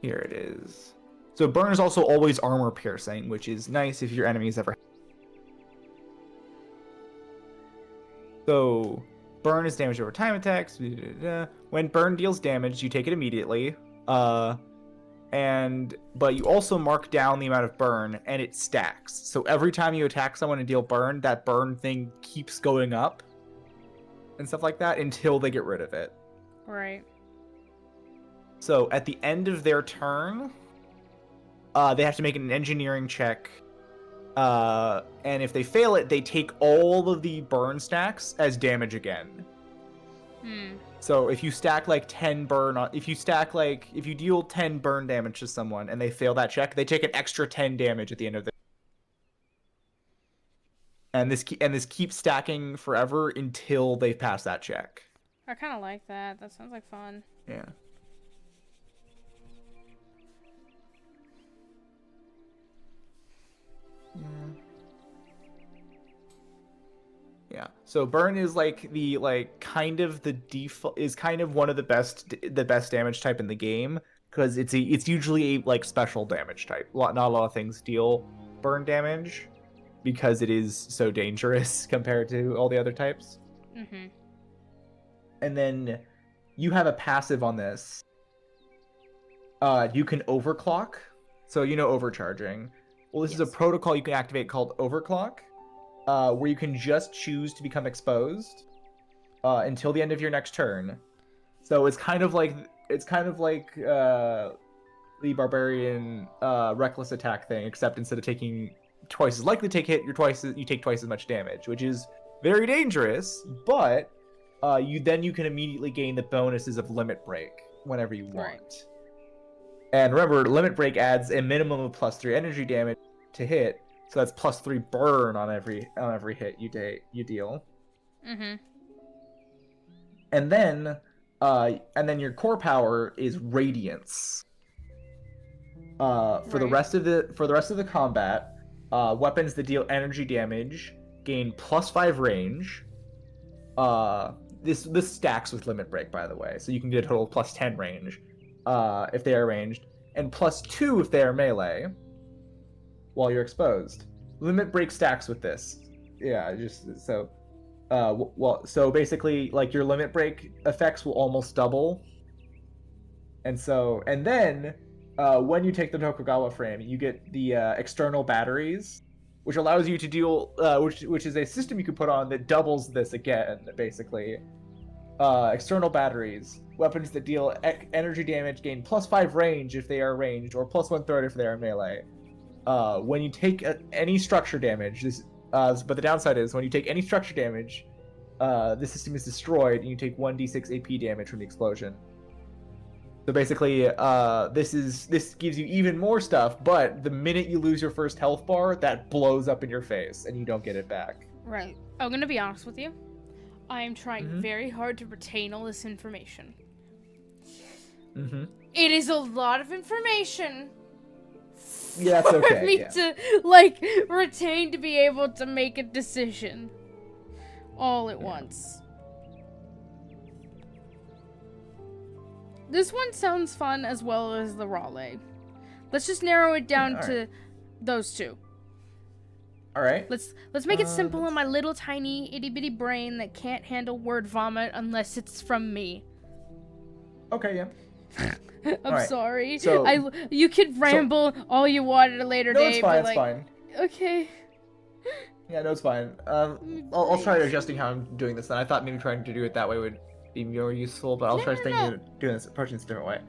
here it is. So burn is also always armor piercing, which is nice if your enemies ever. So burn is damage over time attacks. When burn deals damage, you take it immediately. But you also mark down the amount of burn, and it stacks. So every time you attack someone and deal burn, that burn thing keeps going up and stuff like that until they get rid of it. Right. So at the end of their turn, they have to make an engineering check. And if they fail it, they take all of the burn stacks as damage again. So if you stack like 10 burn on, if you deal 10 burn damage to someone and they fail that check, they take an extra 10 damage at the end of the. And this keeps stacking forever until they pass that check. I kind of like that. That sounds like fun. Yeah. Yeah. So burn is like kind of the default, is kind of one of the best damage type in the game, because it's usually a like special damage type. Not a lot of things deal burn damage because it is so dangerous compared to all the other types. And then you have a passive on this. You can overclock. So overcharging. Well, this is a protocol you can activate called overclock. Where you can just choose to become exposed until the end of your next turn. So it's kind of like the barbarian reckless attack thing, except instead of taking twice as likely to take hit, you take twice as much damage, which is very dangerous. But you can immediately gain the bonuses of limit break whenever you want. Right. And remember, limit break adds a minimum of +3 energy damage to hit. So that's +3 burn on every hit you deal. And then your core power is radiance. For the rest of the combat, weapons that deal energy damage gain +5 range. This stacks with limit break, by the way, so you can get a total of +10 range if they are ranged, and +2 if they are melee. While you're exposed. Limit break stacks with this. Yeah, just so so basically like your limit break effects will almost double. And then when you take the Tokugawa frame, you get the external batteries, which allows you to deal which is a system you can put on that doubles this again, basically. External batteries, weapons that deal energy damage gain +5 range if they are ranged, or +1/3 if they are melee. When you take any structure damage, but the downside is when you take any structure damage, the system is destroyed and you take 1d6 AP damage from the explosion. So basically, this gives you even more stuff, but the minute you lose your first health bar, that blows up in your face and you don't get it back. Right. I'm gonna be honest with you. I am trying very hard to retain all this information. It is a lot of information. Yeah, that's okay. For me to retain to be able to make a decision all at once. This one sounds fun as well as the Raleigh. Let's just narrow it down to those two. All right. Let's make it simple in my little tiny itty bitty brain that can't handle word vomit unless it's from me. Okay, yeah. I'm sorry. So, you could ramble all you want at a later day. No, it's fine. It's fine. Okay. Yeah, no, it's fine. I'll try adjusting how I'm doing this. Then I thought maybe trying to do it that way would be more useful, but I'll try approaching this a different way.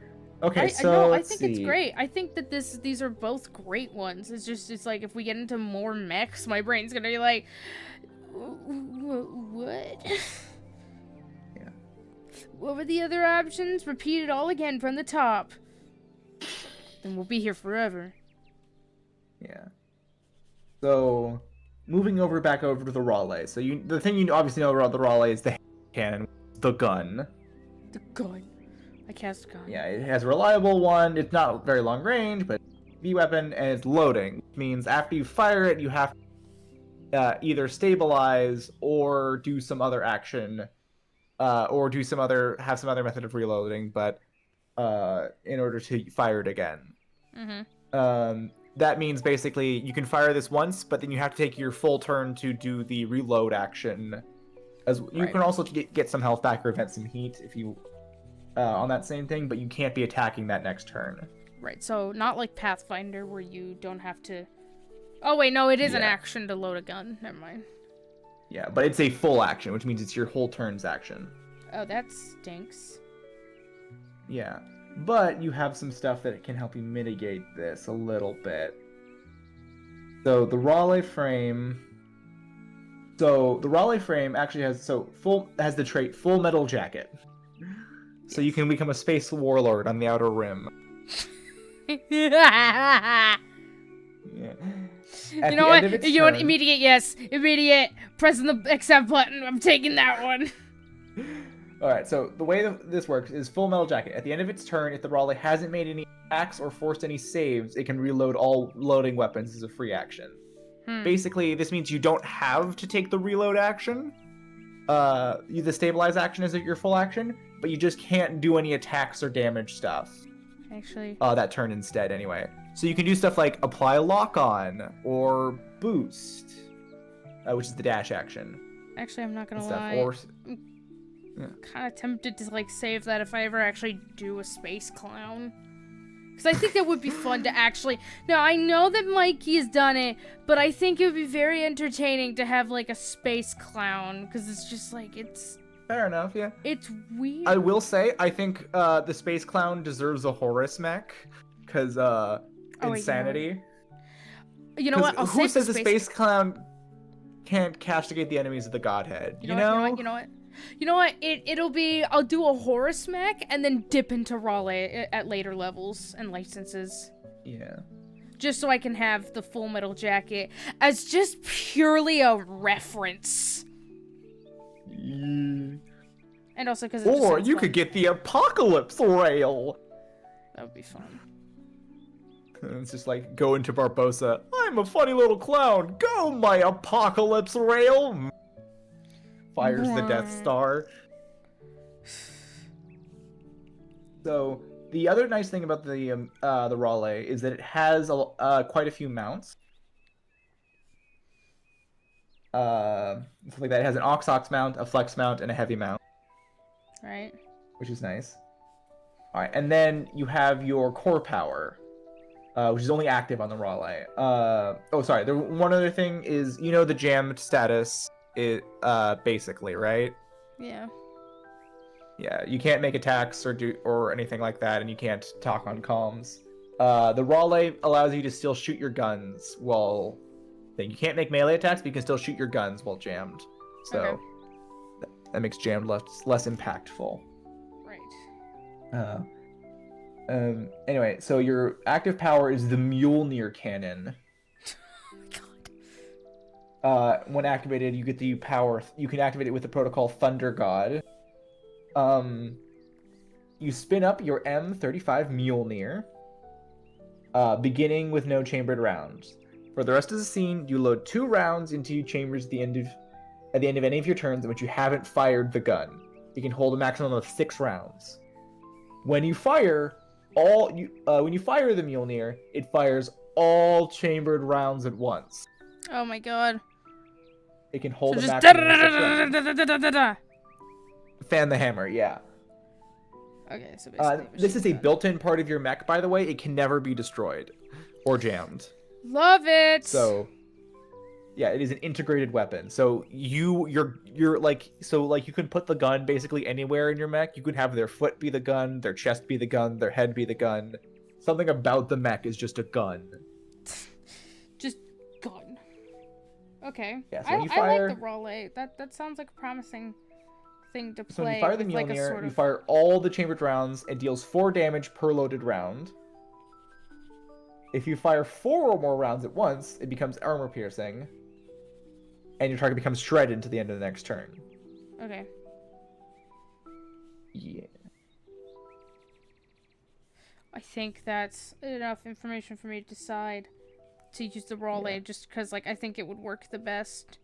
Okay, I think it's great. I think that these are both great ones. It's like if we get into more mechs, my brain's gonna be like, what? Yeah. What were the other options? Repeat it all again from the top. Then we'll be here forever. Yeah. So, moving back over to the Raleigh. So the thing you obviously know about the Raleigh is the cannon, the gun. The gun. I cast gun. Yeah, it has a reliable one. It's not very long range, but V weapon, and it's loading. Which means after you fire it, you have to either stabilize or do some other action, or have some other method of reloading. But in order to fire it again, that means basically you can fire this once, but then you have to take your full turn to do the reload action. As you can also get some health back or prevent some heat if you. On that same thing, but you can't be attacking that next turn. Right, so not like Pathfinder where you don't have to... Oh wait, no, it is an action to load a gun. Never mind. Yeah, but it's a full action, which means it's your whole turn's action. Oh, that stinks. Yeah. But you have some stuff that can help you mitigate this a little bit. So the Raleigh frame. So the Raleigh frame actually has the trait Full Metal Jacket. So you can become a space warlord on the Outer Rim. Yeah. You know what? Immediate yes. Immediate. Pressing the accept button. I'm taking that one. Alright, so the way this works is Full Metal Jacket. At the end of its turn, if the Raleigh hasn't made any attacks or forced any saves, it can reload all loading weapons as a free action. Basically, this means you don't have to take the reload action. The stabilize action is your full action, but you just can't do any attacks or damage stuff. Actually. That turn instead, anyway. So you can do stuff like apply lock on or boost, which is the dash action. Actually, I'm not gonna lie. I'm kind of tempted to like save that if I ever actually do a space clown. Because I think that would be fun to actually... Now, I know that Mikey has done it, but I think it would be very entertaining to have, like, a space clown. Because it's just, like, it's... Fair enough, yeah. It's weird. I will say, I think the space clown deserves a Horus mech. Because, insanity. You know what? Who says the space clown can't castigate the enemies of the Godhead? You know? You know what? It'll be, I'll do a Horus mech and then dip into Raleigh at later levels and licenses. Yeah. Just so I can have the Full Metal Jacket as just purely a reference. And also because or you could get the Apocalypse Rail. That would be fun. And it's just like, go into Barbosa. I'm a funny little clown. Go, my Apocalypse Rail. Fires the Death Star. So the other nice thing about the Raleigh is that it has quite a few mounts. Like that, it has an Ox mount, a Flex mount, and a Heavy mount. Right. Which is nice. All right, and then you have your core power, which is only active on the Raleigh. Sorry. One other thing is, the jammed status. Basically, right? Yeah. Yeah, you can't make attacks or anything like that, and you can't talk on comms. The Raleigh allows you to still shoot your guns while... You can't make melee attacks, but you can still shoot your guns while jammed. So, that makes jammed less impactful. Right. Anyway, so your active power is the Mjolnir cannon. When activated, you get the power. You can activate it with the protocol Thunder God. You spin up your M35 Mjolnir, beginning with no chambered rounds. For the rest of the scene, you load 2 rounds into chambers at the end of any of your turns in which you haven't fired the gun. You can hold a maximum of 6 rounds. When you fire the Mjolnir, it fires all chambered rounds at once. Oh my god. It can hold a maximum of 6 rounds. Fan the hammer, yeah. Okay, so basically... this is a built-in part of your mech, by the way. It can never be destroyed or jammed. Love it! So, yeah, it is an integrated weapon. So you can put the gun basically anywhere in your mech. You could have their foot be the gun, their chest be the gun, their head be the gun. Something about the mech is just a gun. Just gun. Okay. Yeah, so I fire... like the Raleigh. That sounds like a promising thing to play. So when you fire the Mjolnir, you fire all the chambered rounds and deals 4 damage per loaded round. If you fire 4 or more rounds at once, it becomes armor piercing. And your target becomes shredded to the end of the next turn. Okay. Yeah. I think that's enough information for me to decide to use the Raleigh, just because, I think it would work the best.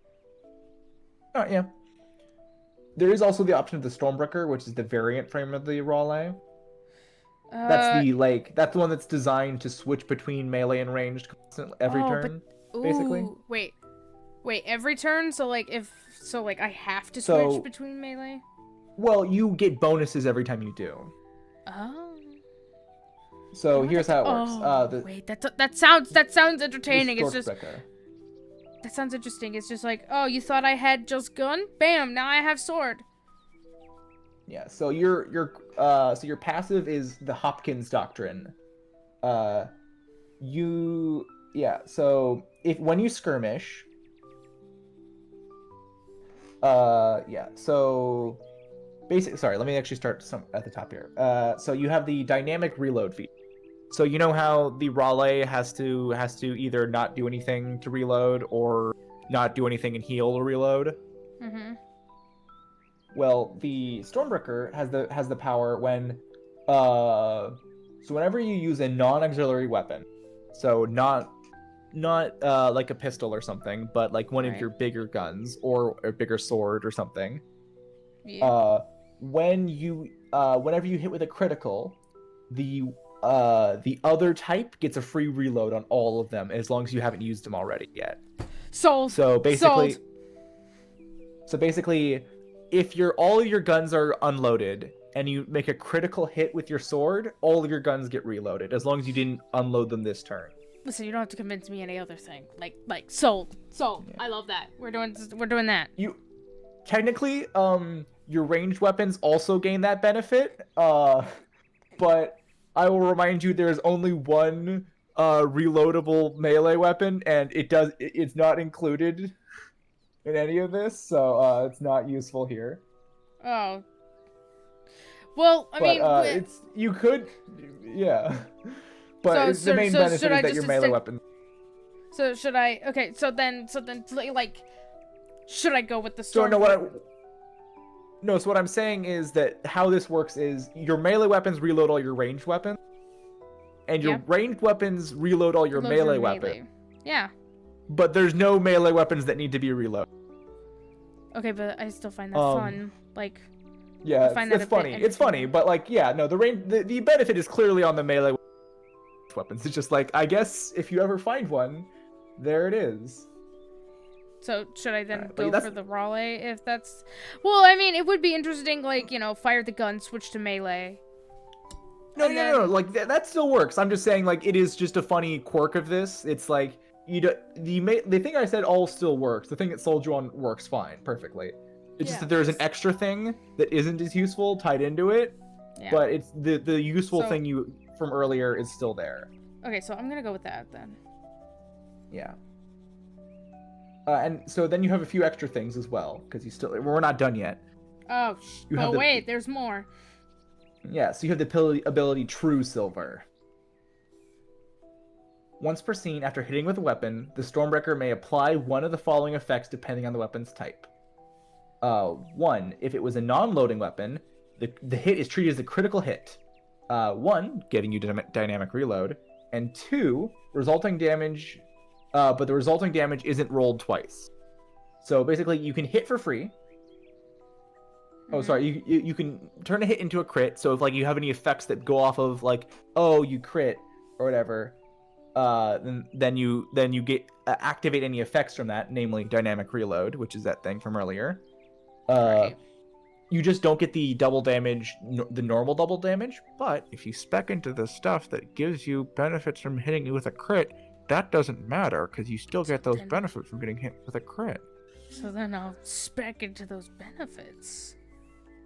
Oh, yeah. There is also the option of the Stormbreaker, which is the variant frame of the Raleigh. That's the one that's designed to switch between melee and ranged constantly every turn, basically. Wait, every turn? So, I have to switch between melee? Well, you get bonuses every time you do. Oh. So here's how it works. Wait, that sounds entertaining. It's just Breaker. That sounds interesting. It's just like, oh, you thought I had just gun? Bam! Now I have sword. Yeah. So your passive is the Hopkins doctrine. Uh, So if when you skirmish, So basically, sorry, let me actually start some at the top here. So you have the dynamic reload feature. So you know how the Raleigh has to either not do anything to reload or not do anything and heal to reload. Mm-hmm. Well, the Stormbreaker has the power when so whenever you use a non-auxiliary weapon, so not like a pistol or something, but like one of Right. your bigger guns or a bigger sword or something. Yeah. Whenever you hit with a critical, the other type gets a free reload on all of them as long as you haven't used them already yet. Sold. So basically, Sold. if all of your guns are unloaded and you make a critical hit with your sword, all of your guns get reloaded as long as you didn't unload them this turn. Listen, you don't have to convince me any other thing. Like sold. Sold. Yeah. I love that. We're doing that. You technically, your ranged weapons also gain that benefit. But I will remind you, there's only one reloadable melee weapon, and it's not included in any of this, so it's not useful here. Oh. Well, I mean, It's you could, yeah. But the main benefit should is I that just your melee weapons. So should I? Okay, so then, like, should I go with the So storm? no. So what I'm saying is that how this works is your melee weapons reload all your ranged weapons, and your ranged weapons reload all your melee weapons. Yeah. But there's no melee weapons that need to be reloaded. Okay, but I still find that fun. Like, yeah, it's funny. It's funny, but like, yeah, no, the benefit is clearly on the melee weapons. It's just like, I guess if you ever find one, there it is. So should I then go for the Raleigh if that's? Well, I mean, it would be interesting. Like, fire the gun, switch to melee. No. Like that still works. I'm just saying, like, it is just a funny quirk of this. It's like the thing I said all still works. The thing that sold you on works fine, perfectly. It's just that there's an extra thing that isn't as useful tied into it. Yeah. But it's the useful thing you from earlier is still there. Okay, so I'm gonna go with that then. Yeah. And so then you have a few extra things as well, because we're not done yet. Oh, wait, there's more. Yeah, so you have the ability True Silver. Once per scene, after hitting with a weapon, the Stormbreaker may apply one of the following effects depending on the weapon's type. 1, if it was a non-loading weapon, the hit is treated as a critical hit. 1, getting you dynamic reload, and 2, resulting damage, but the resulting damage isn't rolled twice. So basically, you can hit for free. Oh, sorry, you can turn a hit into a crit, so if like you have any effects that go off of like, oh, you crit or whatever, then you get activate any effects from that, namely dynamic reload, which is that thing from earlier. Right. You just don't get the double damage, the normal double damage, but if you spec into the stuff that gives you benefits from hitting you with a crit, that doesn't matter because you still get those benefits from getting hit with a crit. So then I'll spec into those benefits.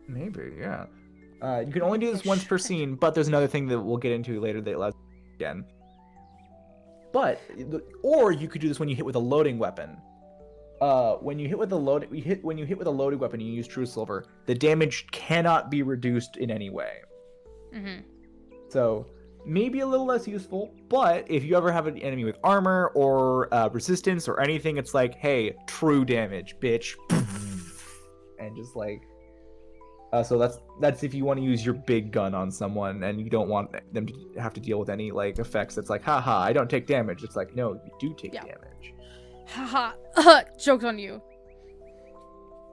Maybe, yeah. You can only do this once per scene, but there's another thing that we'll get into later that allows you again. Or you could do this when you hit with a loading weapon. When you hit with a loaded weapon, and you use True Silver, the damage cannot be reduced in any way. Mm-hmm. So maybe a little less useful, but if you ever have an enemy with armor or resistance or anything, it's like, hey, true damage, bitch, and just like. So that's if you want to use your big gun on someone and you don't want them to have to deal with any like effects. It's like, haha, I don't take damage. It's like, no, you do take damage. Haha, joke's on you.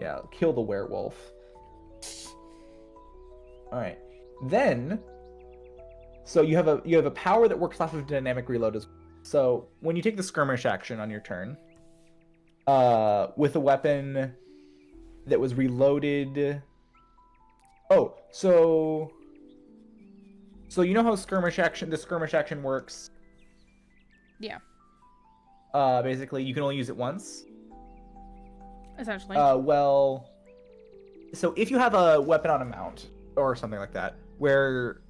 Yeah, kill the werewolf. All right, then. So you have a power that works off of dynamic reload as well. So when you take the skirmish action on your turn, with a weapon that was reloaded. Oh, so you know how the skirmish action works? Yeah. Basically, you can only use it once. Essentially. Well, so if you have a weapon on a mount or something like that, where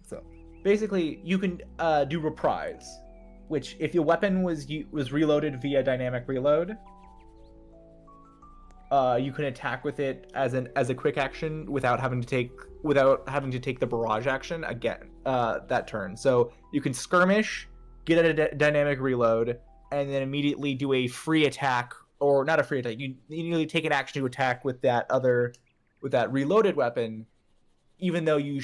so basically you can do reprise, which if your weapon was reloaded via dynamic reload, you can attack with it as a quick action without having to take the barrage action again that turn. So you can skirmish, get a dynamic reload, and then immediately do a free attack, or not a free attack. You immediately take an action to attack with that reloaded weapon, even though you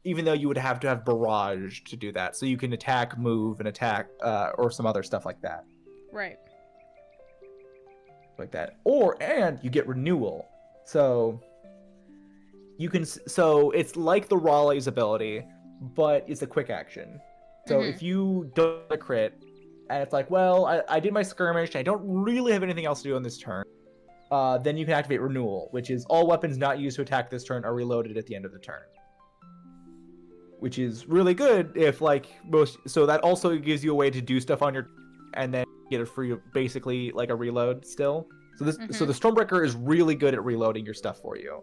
would have to have barrage to do that. So you can attack, move, and attack, or some other stuff like that. Right. Like that, and you get renewal, so you can, so it's like the Raleigh's ability, but it's a quick action. So if you don't have a crit and it's like, well, I did my skirmish and I don't really have anything else to do on this turn, then you can activate renewal, which is all weapons not used to attack this turn are reloaded at the end of the turn, which is really good if so that also gives you a way to do stuff on your and then get a free, basically like a reload still. So so the Stormbreaker is really good at reloading your stuff for you.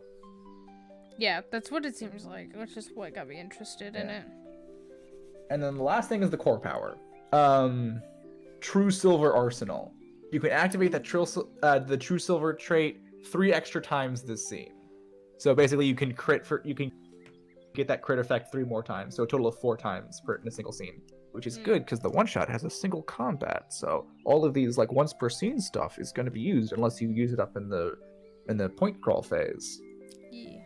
Yeah, that's what it seems like, which is what got me interested in it. And then the last thing is the core power. True Silver Arsenal. You can activate that the True Silver trait 3 extra times this scene. So basically you can get that crit effect 3 more times, so a total of 4 times in a single scene. Which is good, because the one-shot has a single combat, so all of these once per scene stuff is going to be used unless you use it up in the point crawl phase. Yeah.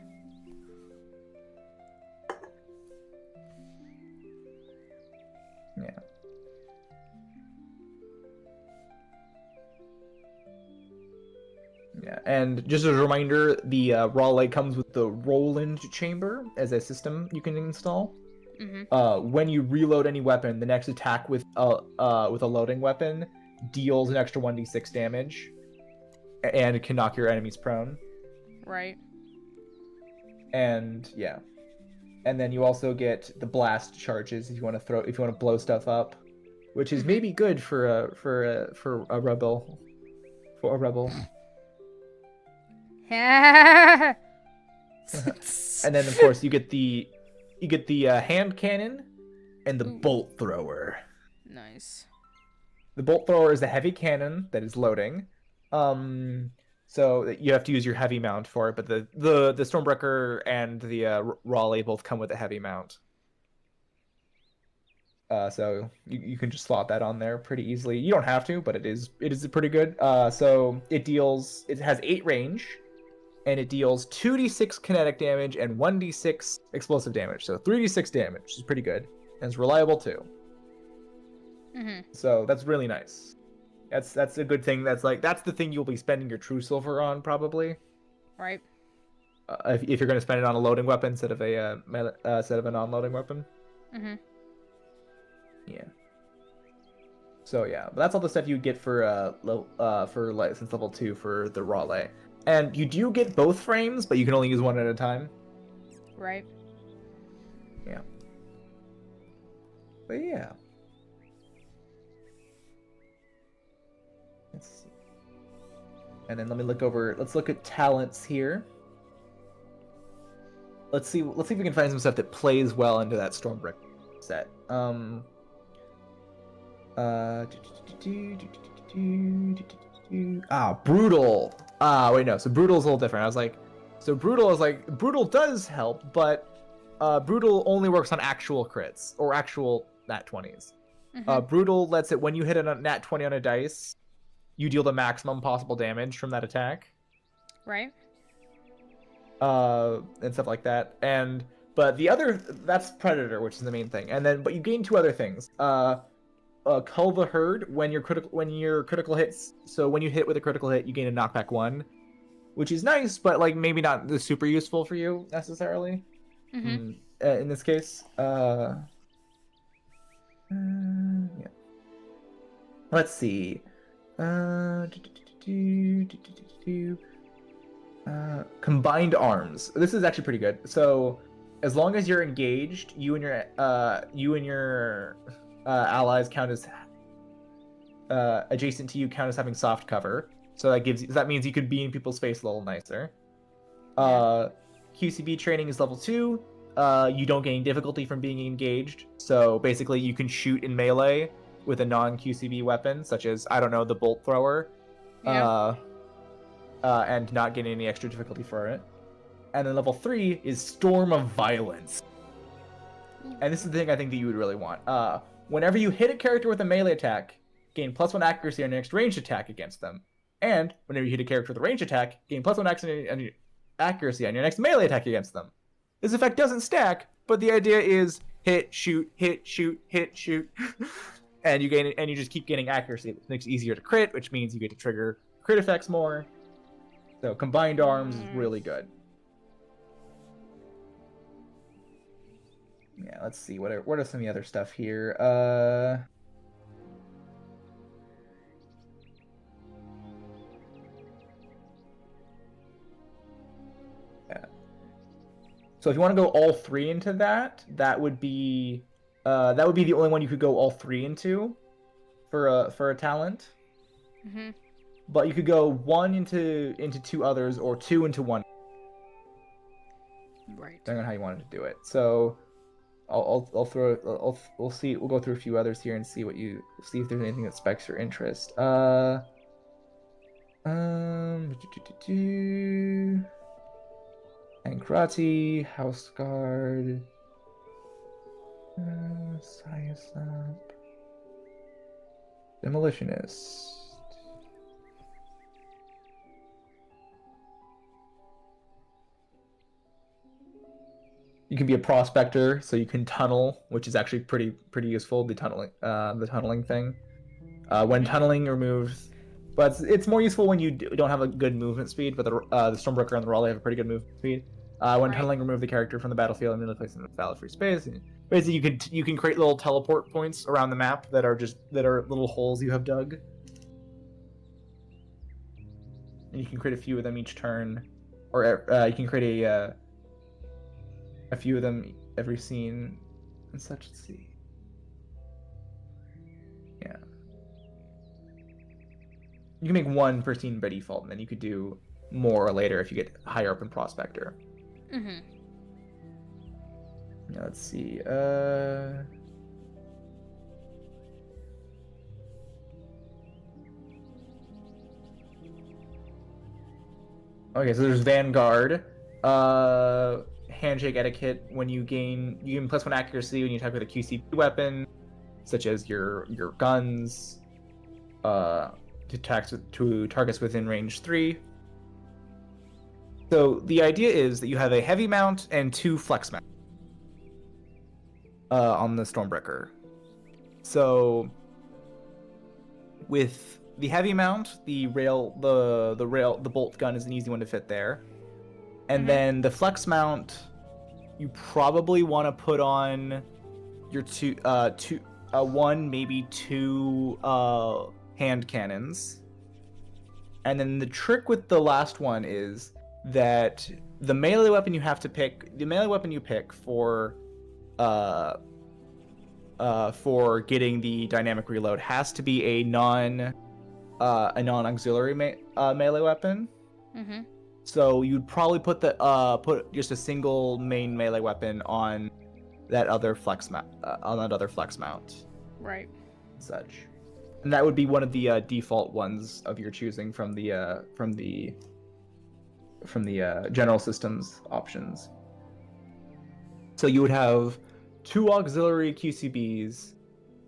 Yeah. Yeah, and just as a reminder, the Raleigh comes with the Roland chamber as a system you can install. When you reload any weapon, the next attack with a loading weapon deals an extra 1d6 damage, and it can knock your enemies prone. Right. And and then you also get the blast charges if you want to blow stuff up, which is maybe good for a rebel. For a rebel. And then of course you get the hand cannon and the bolt thrower. Nice. The bolt thrower is a heavy cannon that is loading. So you have to use your heavy mount for it, but the Stormbreaker and the Raleigh both come with a heavy mount. So you can just slot that on there pretty easily. You don't have to, but it is pretty good. So it has 8 range, and it deals 2d6 kinetic damage and 1d6 explosive damage. So 3d6 damage, which is pretty good, and it's reliable too. So that's really nice. That's a good thing. That's the thing you'll be spending your True Silver on, probably. Right. If you're going to spend it on a loading weapon instead of a non-loading weapon. Yeah. So yeah, but that's all the stuff you get for license level 2 for the Raleigh. And you do get both frames, but you can only use one at a time. Right. Yeah. But yeah. Let's see. And then let's look at talents here. Let's see if we can find some stuff that plays well into that Stormbreaker set. Brutal. Wait, no. So Brutal's a little different. I was like, so Brutal does help, but Brutal only works on actual crits or actual nat 20s. Brutal lets it, when you hit a nat 20 on a dice, you deal the maximum possible damage from that attack. Right. And stuff like that. But that's Predator, which is the main thing. But you gain 2 other things. Cull the Herd when your critical hits. So when you hit with a critical hit, you gain a knockback 1, which is nice, but maybe not super useful for you necessarily. In this case, yeah. Let's see. Combined arms. This is actually pretty good. So as long as you're engaged, you and your allies count as adjacent to you count as having soft cover. So that means you could be in people's face a little nicer. QCB training is level 2. You don't gain difficulty from being engaged. So basically, you can shoot in melee with a non-QCB weapon, such as, I don't know, the bolt thrower. Yeah. And not gain any extra difficulty for it. And then level 3 is Storm of Violence. And this is the thing I think that you would really want. Whenever you hit a character with a melee attack, gain +1 accuracy on your next ranged attack against them. And whenever you hit a character with a ranged attack, gain +1 accuracy on your next melee attack against them. This effect doesn't stack, but the idea is hit, shoot, hit, shoot, hit, shoot. And you just keep gaining accuracy. It makes it easier to crit, which means you get to trigger crit effects more. So combined arms is really good. Yeah, let's see. What are some of the other stuff here? Yeah. So if you want to go all 3 into that, that would be the only one you could go all 3 into for a talent. Mm-hmm. But you could go 1 into 2 others, or 2 into 1. Right. Depending on how you wanted to do it. So we'll go through a few others here and see if there's anything that spikes your interest. Ankrati, House Guard, Psyosop, Demolitionist. You can be a prospector, so you can tunnel, which is actually pretty useful. The tunneling thing. When tunneling removes, but it's more useful when you don't have a good movement speed. But the Stormbreaker and the Raleigh have a pretty good movement speed. When tunneling, remove the character from the battlefield and immediately place them in a valid free space. And basically, you can create little teleport points around the map that are little holes you have dug. And you can create a few of them each turn, or you can create a few of them every scene and such. Let's see. Yeah. You can make 1 per scene by default, and then you could do more later if you get higher up in Prospector. Mm-hmm. Yeah, let's see. Okay, so there's Vanguard. Handshake etiquette. When you gain +1 accuracy when you attack with a QCP weapon, such as your guns, to targets within range 3. So the idea is that you have a heavy mount and 2 flex mounts on the Stormbreaker. So with the heavy mount, the bolt gun is an easy one to fit there. And then the flex mount, you probably want to put on your 1, maybe 2 hand cannons. And then the trick with the last one is that the melee weapon you pick for getting the dynamic reload has to be a non-auxiliary melee weapon. Mm-hmm. So you'd probably put just a single main melee weapon on that other flex mount. Right. Such, and that would be one of the default ones of your choosing from the general systems options. So you would have 2 auxiliary QCBs,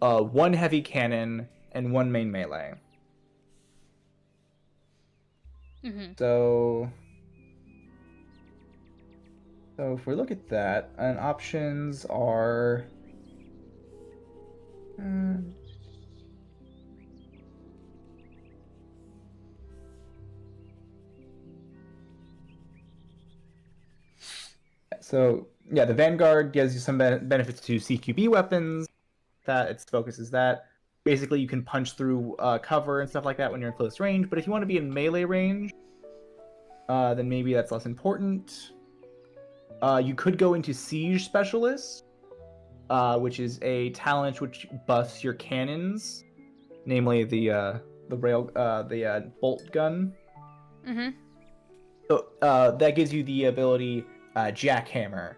1 heavy cannon, and 1 main melee. Mm-hmm. So if we look at that, and options are so yeah, the Vanguard gives you some benefits to CQB weapons. That its focus is that. Basically, you can punch through cover and stuff like that when you're in close range. But if you want to be in melee range, then maybe that's less important. You could go into Siege Specialist, which is a talent which buffs your cannons, namely the bolt gun. Mm-hmm. So that gives you the ability Jackhammer.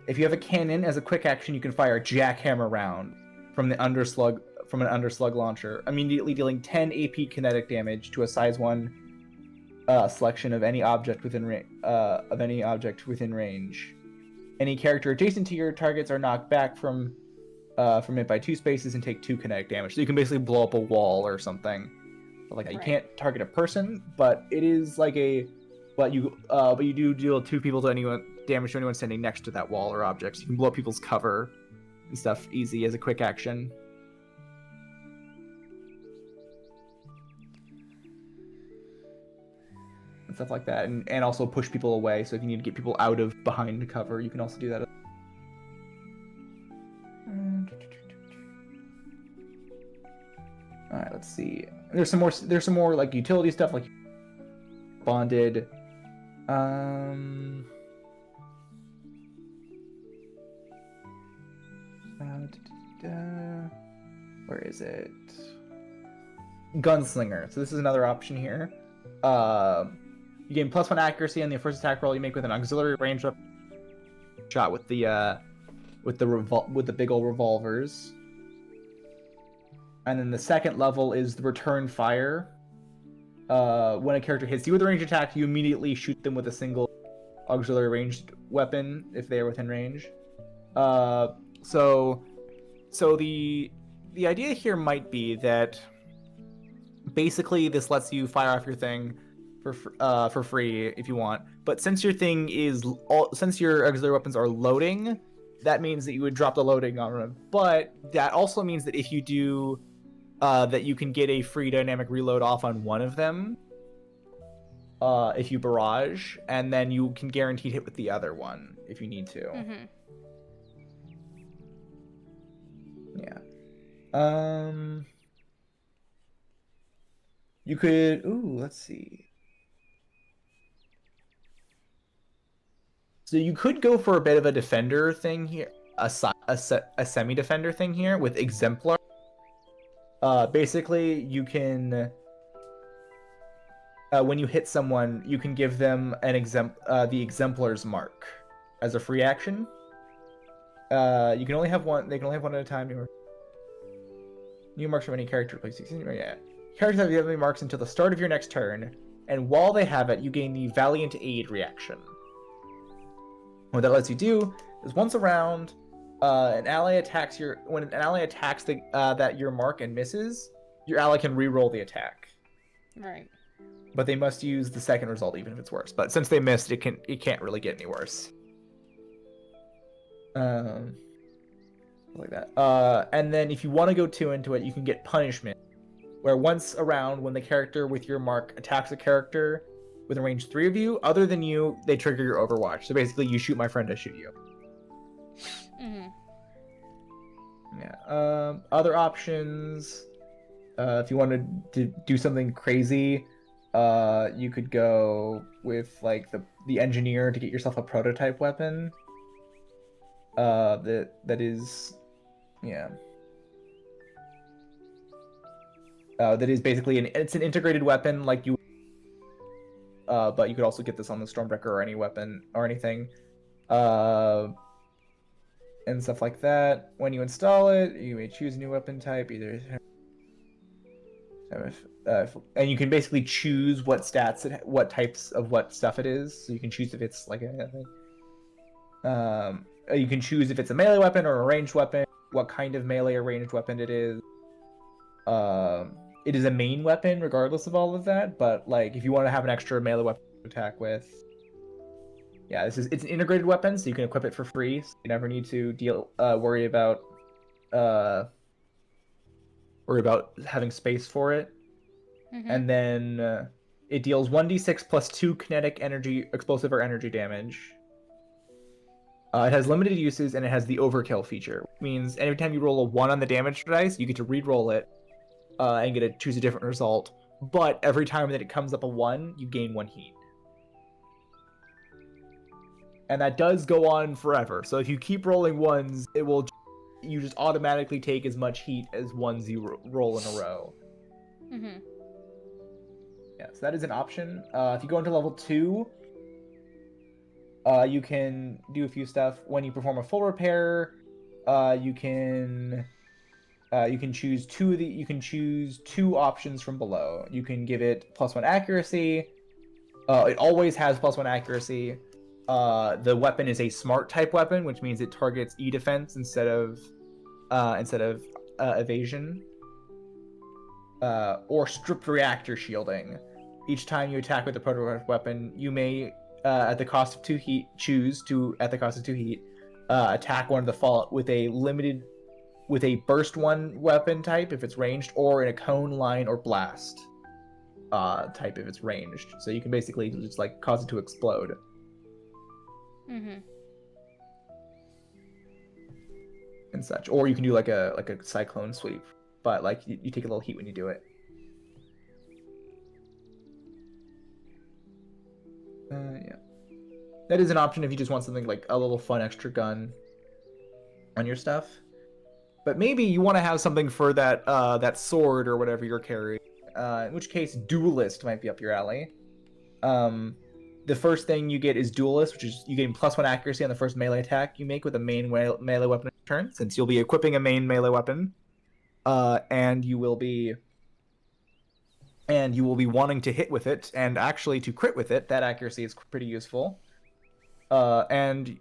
If you have a cannon as a quick action, you can fire a Jackhammer round from an underslug launcher, immediately dealing 10 AP kinetic damage to a size 1 selection of any object within range. Any character adjacent to your targets are knocked back from it by 2 spaces and take 2 kinetic damage. So you can basically blow up a wall or something. But like, you can't target a person, but it is like but you do deal 2 people to damage to anyone standing next to that wall or object. So you can blow up people's cover and stuff easy as a quick action. And stuff like that, and also push people away. So if you need to get people out of behind cover, you can also do that. All right, let's see. There's some more like utility stuff, like bonded. Where is it? Gunslinger. So this is another option here. You gain +1 accuracy on the first attack roll you make with an auxiliary range shot with the big old revolvers. And then the second level is the return fire. When a character hits you with a ranged attack, you immediately shoot them with a single auxiliary ranged weapon if they are within range. So the idea here might be that basically this lets you fire off your thing for free if you want. But since your auxiliary weapons are loading, that means that you would drop the loading on them. But that also means that if you do, that you can get a free dynamic reload off on one of them, if you barrage, and then you can guaranteed hit with the other one if you need to. Mm-hmm. Yeah. You could. Ooh, let's see. So you could go for a bit of a defender thing here, a semi-defender thing here with Exemplar. Basically, you can, when you hit someone, you can give them the Exemplar's mark as a free action. You can only have one. They can only have one at a time. New marks from any character. Place 16. Yeah. Characters have the enemy marks until the start of your next turn, and while they have it, you gain the Valiant Aid reaction. What that lets you do is once a round, when an ally attacks your mark and misses, your ally can re-roll the attack. Right. But they must use the second result even if it's worse. But since they missed, it can't really get any worse. Like that. And then if you want to go 2 into it, you can get Punishment, where once a round, when the character with your mark attacks a character with a range 3 of you, other than you, they trigger your Overwatch. So basically, you shoot my friend, I shoot you. Mm-hmm. Yeah. Other options, if you wanted to do something crazy, you could go with like the engineer to get yourself a prototype weapon. That is, yeah. That is basically it's an integrated weapon like you. But you could also get this on the Stormbreaker or any weapon or anything. And stuff like that. When you install it, you may choose a new weapon type, either. And you can basically choose what stats, what types of what stuff it is. So you can choose if it's like you can choose if it's a melee weapon or a ranged weapon, what kind of melee or ranged weapon it is. It is a main weapon regardless of all of that, but like if you want to have an extra melee weapon to attack with, yeah, it's an integrated weapon, so you can equip it for free. So you never need to worry about having space for it. Mm-hmm. And then it deals 1d6 plus 2 kinetic energy, explosive or energy damage. It has limited uses, and it has the overkill feature, which means every time you roll a 1 on the damage dice, you get to re-roll it and get to choose a different result. But every time that it comes up a 1, you gain 1 heat. And that does go on forever. So if you keep rolling 1s, you just automatically take as much heat as 1s you roll in a row. Mm-hmm. Yeah, so that is an option. If you go into level 2, you can do a few stuff. When you perform a full repair, you can choose two options from below. You can give it +1 accuracy. It always has +1 accuracy. The weapon is a smart type weapon, which means it targets E defense instead of evasion. Or stripped reactor shielding. Each time you attack with a prototype weapon, you may, at the cost of 2 heat, choose to, at the cost of 2 heat, attack one of the fall with a burst 1 weapon type if it's ranged, or in a cone, line, or blast type if it's ranged. So you can basically just like cause it to explode. Mm-hmm. And such. Or you can do like a cyclone sweep, but like you take a little heat when you do it. Yeah. That is an option if you just want something like a little fun extra gun on your stuff. But maybe you want to have something for that sword or whatever you're carrying. In which case, Duelist might be up your alley. The first thing you get is Duelist, which is you gain +1 accuracy on the first melee attack you make with a main melee weapon turn, since you'll be equipping a main melee weapon, and you will be wanting to hit with it, and actually to crit with it. That accuracy is pretty useful. And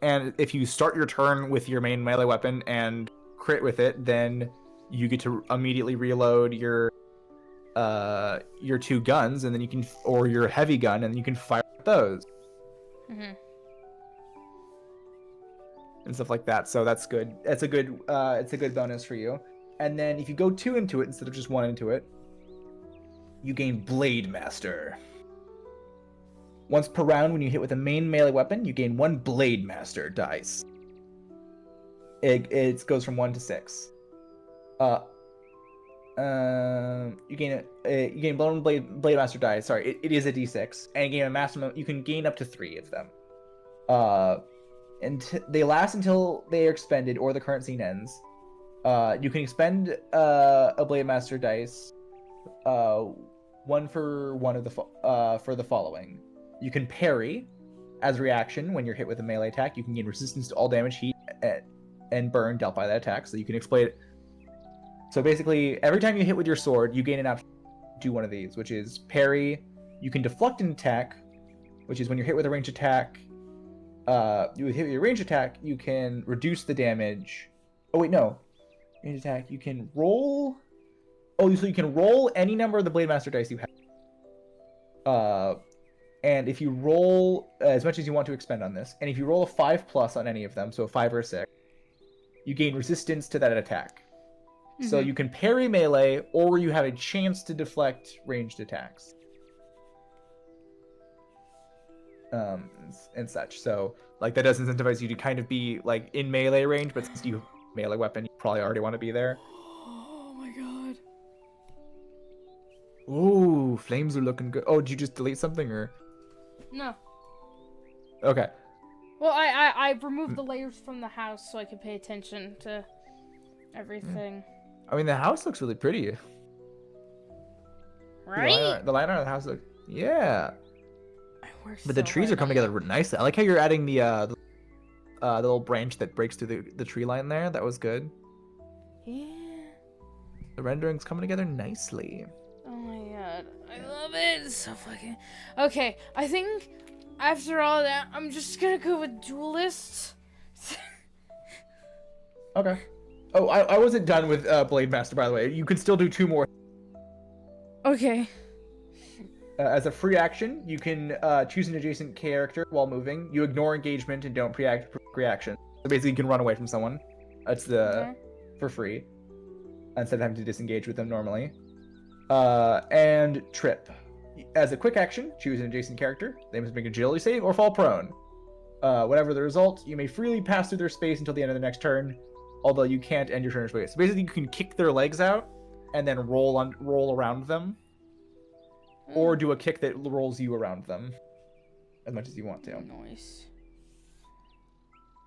if you start your turn with your main melee weapon and crit with it, then you get to immediately reload your 2 guns, and then you can, or your heavy gun, and you can fire with those. Mm-hmm. And stuff like that. So that's good. It's a good bonus for you. And then if you go 2 into it instead of just 1 into it, you gain Blade Master. Once per round, when you hit with a main melee weapon, you gain 1 Blade Master dice. It goes from 1 to 6. You gain blown blade master dice. Sorry, it is a d6, and you gain a maximum. You can gain up to 3 of them. And they last until they are expended or the current scene ends. You can expend a blade master dice, 1 for one of the for the following. You can parry as a reaction when you're hit with a melee attack. You can gain resistance to all damage, heat, and burn dealt by that attack. So you can exploit it. So basically, every time you hit with your sword, you gain an option to do one of these, which is parry. You can deflect an attack, which is when you're hit with a ranged attack. You hit with your ranged attack, you can reduce the damage. Oh wait, no. Ranged attack, you can roll. Oh, so you can roll any number of the Blade Master dice you have. And if you roll as much as you want to expend on this, and if you roll a 5+ on any of them, so a 5 or a 6, you gain resistance to that attack. Mm-hmm. So you can parry melee, or you have a chance to deflect ranged attacks. And such. So like that does incentivize you to kind of be like in melee range, but since you have a melee weapon, you probably already want to be there. Oh my god. Ooh, flames are looking good. Oh, did you just delete something or? No. Okay. Well, I removed the layers from the house so I could pay attention to everything. I mean, the house looks really pretty. Right? The line art of the house looks, yeah. But the trees are coming together nicely. I like how you're adding the little branch that breaks through the tree line there. That was good. Yeah. The rendering's coming together nicely. Oh my god. I love it. It's so fucking... Okay, I think after all that, I'm just gonna go with Duelist. Okay. Oh, I wasn't done with Blade Master, by the way. You can still do 2 more. Okay. As a free action, you can choose an adjacent character while moving. You ignore engagement and don't pre-act reaction. So basically, you can run away from someone. That's for free, instead of having to disengage with them normally. And trip. As a quick action, choose an adjacent character. They must make an agility save or fall prone. Whatever the result, you may freely pass through their space until the end of the next turn, although you can't end your turn space. So basically, you can kick their legs out and then roll around them. Or do a kick that rolls you around them as much as you want to. Nice.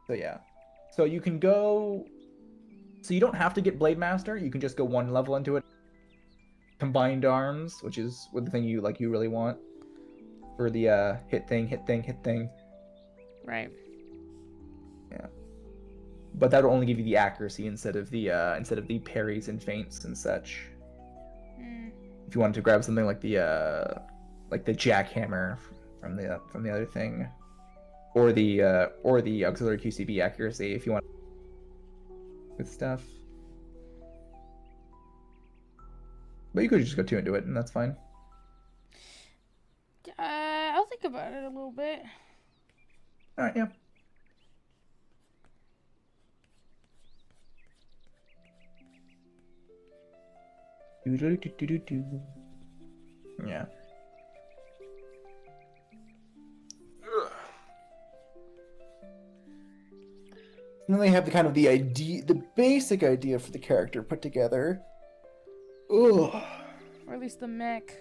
So yeah. So you can go... So you don't have to get Blade Master. You can just go 1 level into it. combined arms, which is what the thing you really want for the hit thing. Right. Yeah. But that'll only give you the accuracy instead of the parries and feints and such. If you wanted to grab something like the jackhammer from the other thing, or the auxiliary QCB accuracy if you want with stuff. But you could just go 2 into it, and that's fine. I'll think about it a little bit. All right, yeah. Yeah. And then they have the basic idea for the character put together. Ugh. Or at least the mech.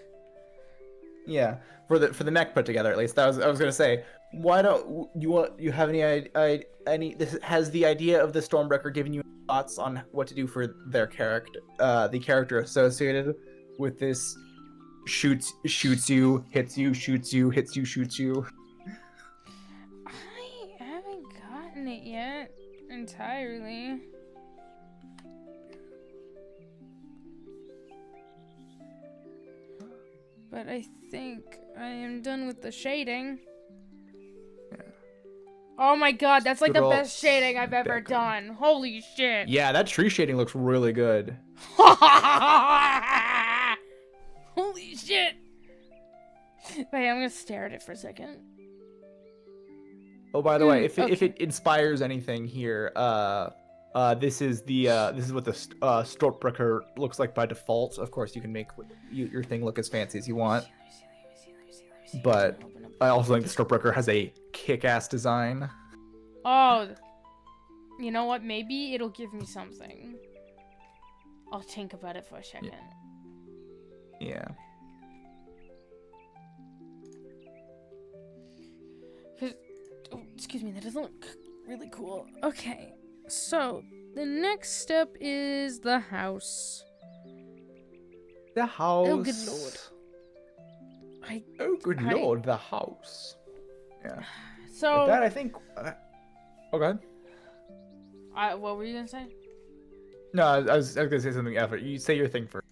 Yeah, for the mech put together at least. I was gonna say, why don't you have any? This has the idea of the Stormbreaker giving you thoughts on what to do for their character, the character associated with this shoots you, hits you, shoots you, hits you, shoots you. I haven't gotten it yet entirely. But I think I am done with the shading. Yeah. Oh my god, that's like the best shading I've ever done. Holy shit. Yeah, that tree shading looks really good. Holy shit. Wait, I'm gonna stare at it for a second. Oh, by the way, if okay. it inspires anything here, this is what the Stormbreaker looks like by default. Of course, you can make your thing look as fancy as you want. But I also think the Stormbreaker has a kick-ass design. Oh, you know what? Maybe it'll give me something. I'll think about it for a second. Yeah. Oh, excuse me, that doesn't look really cool. Okay, so the next step is the house. The house. Oh, good lord. Lord, the house. Yeah. So with that, I think. Oh, go ahead. What were you gonna say? No, I was gonna say something after. You say your thing first.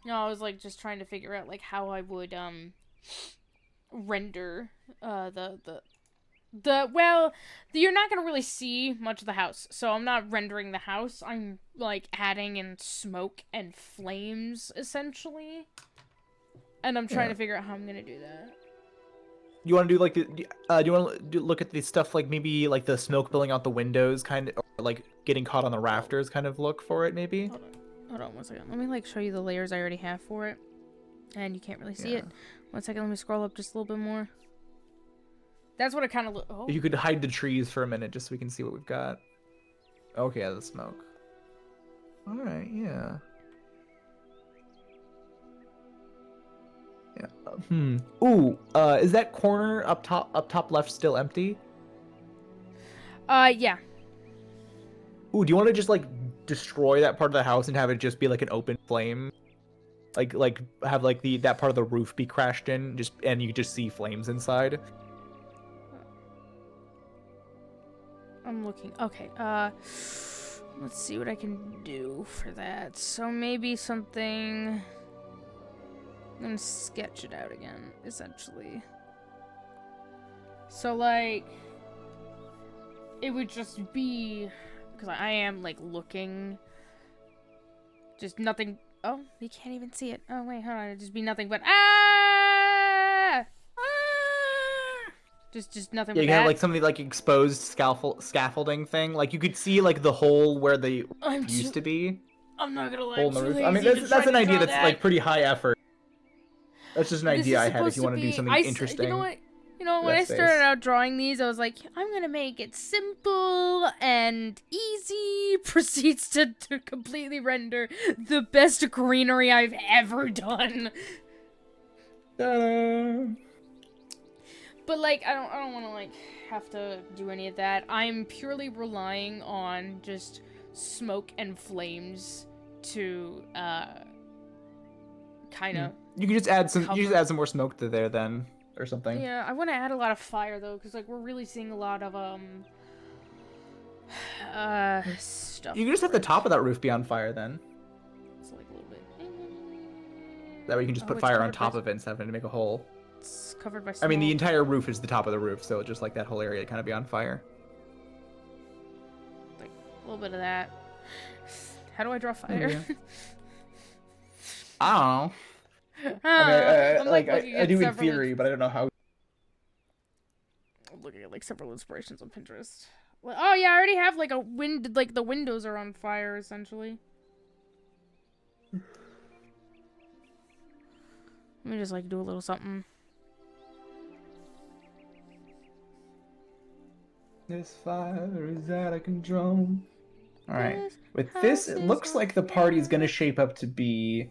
No, I was like just trying to figure out like how I would render you're not gonna really see much of the house, so I'm not rendering the house. I'm like adding in smoke and flames essentially, and I'm trying to figure out how I'm gonna do that. You want to do like do you want to look at the stuff like maybe like the smoke billing out the windows kind of, or like getting caught on the rafters kind of look for it maybe? Hold on 1 second. Let me like show you the layers I already have for it, and you can't really see it. 1 second. Let me scroll up just a little bit more. That's what it kind of looks. Oh. If you could hide the trees for a minute just so we can see what we've got. Okay, the smoke. All right, yeah. Yeah. Ooh, is that corner up top left still empty? Yeah. Ooh, do you want to just like destroy that part of the house and have it just be like an open flame? Like have like that part of the roof be crashed in, and you just see flames inside? I'm looking. Okay, let's see what I can do for that. So maybe something... I'm gonna sketch it out again, essentially. So, like, it would just be... Because I am, like, looking... Just nothing... Oh, you can't even see it. Oh, wait, hold on. It'd just be nothing but... Ah! Just nothing but you have like something like exposed scaffolding thing. Like you could see like the hole where they used to be. I'm not gonna lie. Hole in the roof. I mean, that's an idea that's like pretty high effort. That's just an idea I had if you want to do something interesting. You know what? When I started out drawing these, I was like, I'm gonna make it simple and easy. Proceeds to completely render the best greenery I've ever done. Ta-da! But like, I don't want to like have to do any of that. I'm purely relying on just smoke and flames to kind of. You can just add some. You Cover. just add some more smoke to there then, or something. Yeah, I want to add a lot of fire though, because like we're really seeing a lot of stuff. You can just have the top of that roof be on fire then. So like a little bit. That way you can just put it's fire on covered top by- of it instead of having to make a hole. It's covered by I mean, the smoke. entire roof is the top of the roof, so just like that whole area kind of be on fire. Like a little bit of that. How do I draw fire? Yeah. I don't know. I'm I looking I at do in several theory, but I don't know how. I'm looking at like several inspirations on Pinterest. Like, oh yeah, I already have like a wind. Like the windows are on fire essentially. Let me just like do a little something. This fire is out of control. All right. This With this, house it is looks on like the party's gonna shape up to be,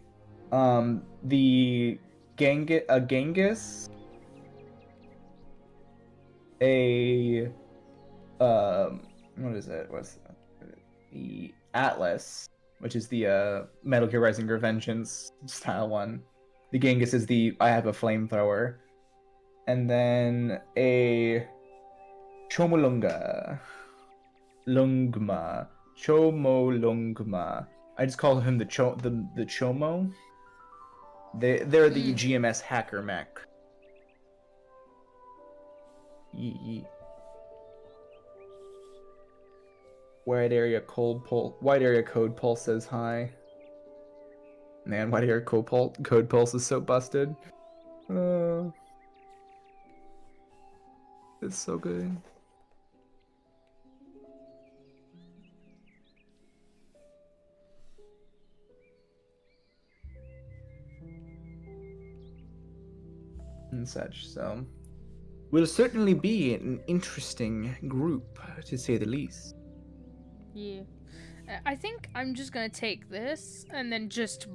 the Genghis, what is it? What's the Atlas, which is the Metal Gear Rising Revengeance style one. The Genghis is the I have a flamethrower, and then a Chomolunga. Lungma. Chomolungma. I just call him the Chomo. They're the GMS hacker mech. Yee. Wide area code pulse says hi. Man, wide area code pulse is so busted. It's so good. And such, so will certainly be an interesting group, to say the least. Yeah. I think I'm just gonna take this and then just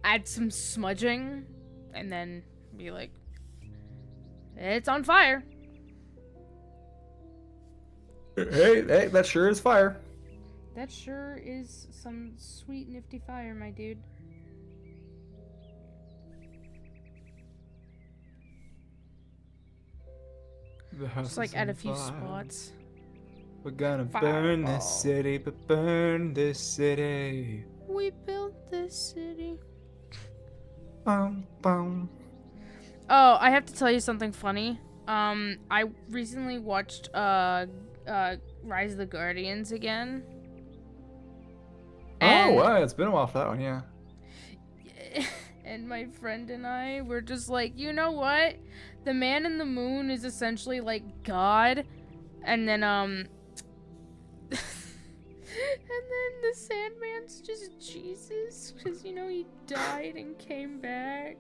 add some smudging and then be like, it's on fire. Hey, that sure is fire. That sure is some sweet nifty fire, my dude. Just like add a few spots. We're gonna Fireball. burn this city, but burn this city. We built this city. Bum, bum. Oh, I have to tell you something funny. I recently watched Rise of the Guardians again. Oh, wow, it's been a while for that one, yeah. And my friend and I were just like, you know what? The man in the moon is essentially like God, and then and then the Sandman's just Jesus, because you know he died and came back.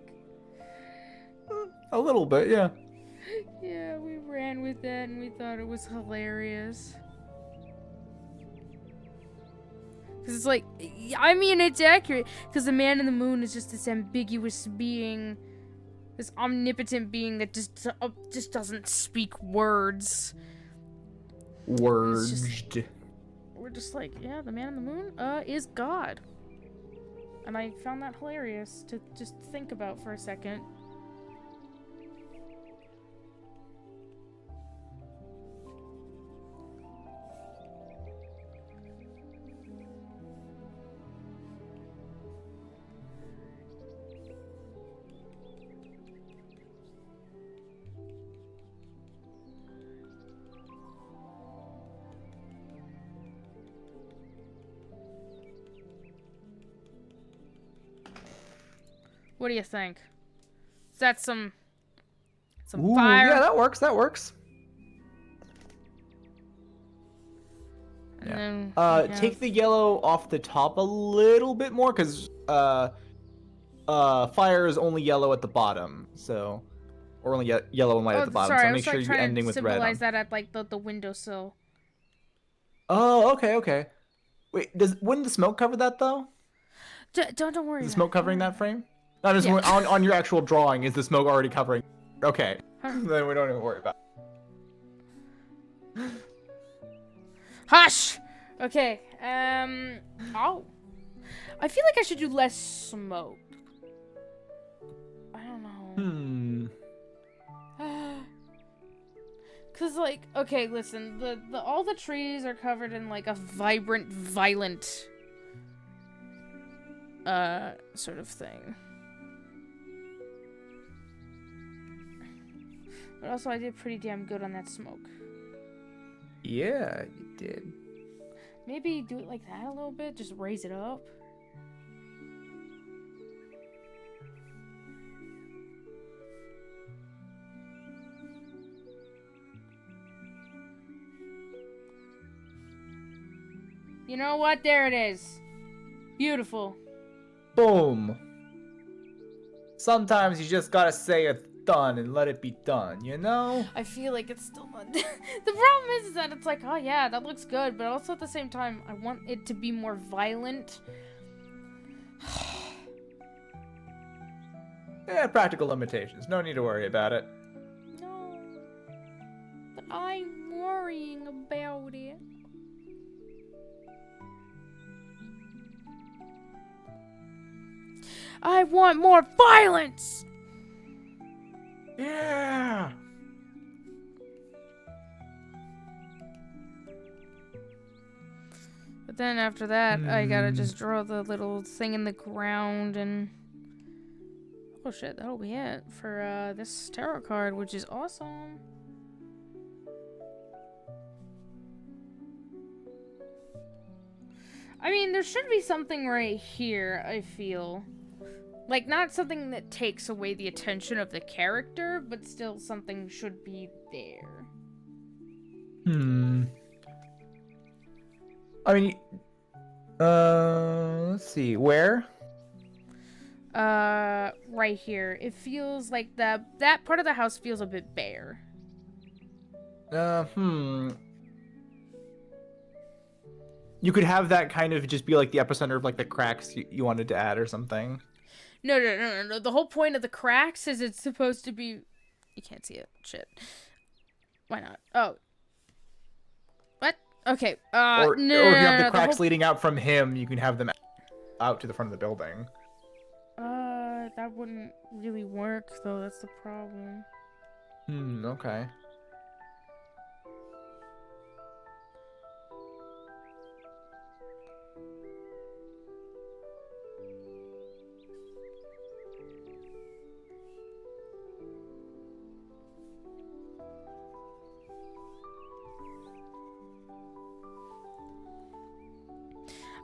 A little bit, yeah. Yeah, we ran with that and we thought it was hilarious. Because it's like, I mean, it's accurate. Because the man in the moon is just this ambiguous being, this omnipotent being that just doesn't speak words. Wordged. We're just like, yeah, the man in the moon is God. And I found that hilarious to just think about for a second. What do you think? Is that some Ooh, fire? yeah, that works. And Yeah. then Take the yellow off the top a little bit more, because fire is only yellow at the bottom, so, or only yellow and white at the bottom. Sorry, So I make was sure like you're trying ending to with red. symbolize that at like the windowsill. Oh, okay. Wait, wouldn't the smoke cover that though? Don't worry. Is the about smoke it. covering that frame? No, just Yeah. on your actual drawing, is the smoke already covering? Okay, Huh. then we don't even worry about it. Hush. Okay. Oh. I feel like I should do less smoke. Hmm. Cause like, okay, listen, all the trees are covered in like a vibrant, violent, sort of thing. But also, I did pretty damn good on that smoke. Yeah, you did. Maybe do it like that a little bit, just raise it up. You know what? There it is. Beautiful. Boom. Sometimes you just gotta say it's done and let it be done, you know? I feel like it's still not. The problem is that it's like, oh yeah, that looks good, but also at the same time, I want it to be more violent. Yeah, practical limitations. No need to worry about it. No. But I'm worrying about it. I want more violence! Yeah. But then after that, I gotta just draw the little thing in the ground and... Oh shit, that'll be it for this tarot card, which is awesome. I mean, there should be something right here, I feel. Like, not something that takes away the attention of the character, but still something should be there. I mean, let's see, where? Right here. It feels like that part of the house feels a bit bare. You could have that kind of just be like the epicenter of like the cracks you wanted to add or something. No. The whole point of the cracks is it's supposed to be... You can't see it. Shit. Why not? Oh. What? Okay. Or no, if you have the no, cracks leading out from him, you can have them out to the front of the building. That wouldn't really work, though. That's the problem. Okay.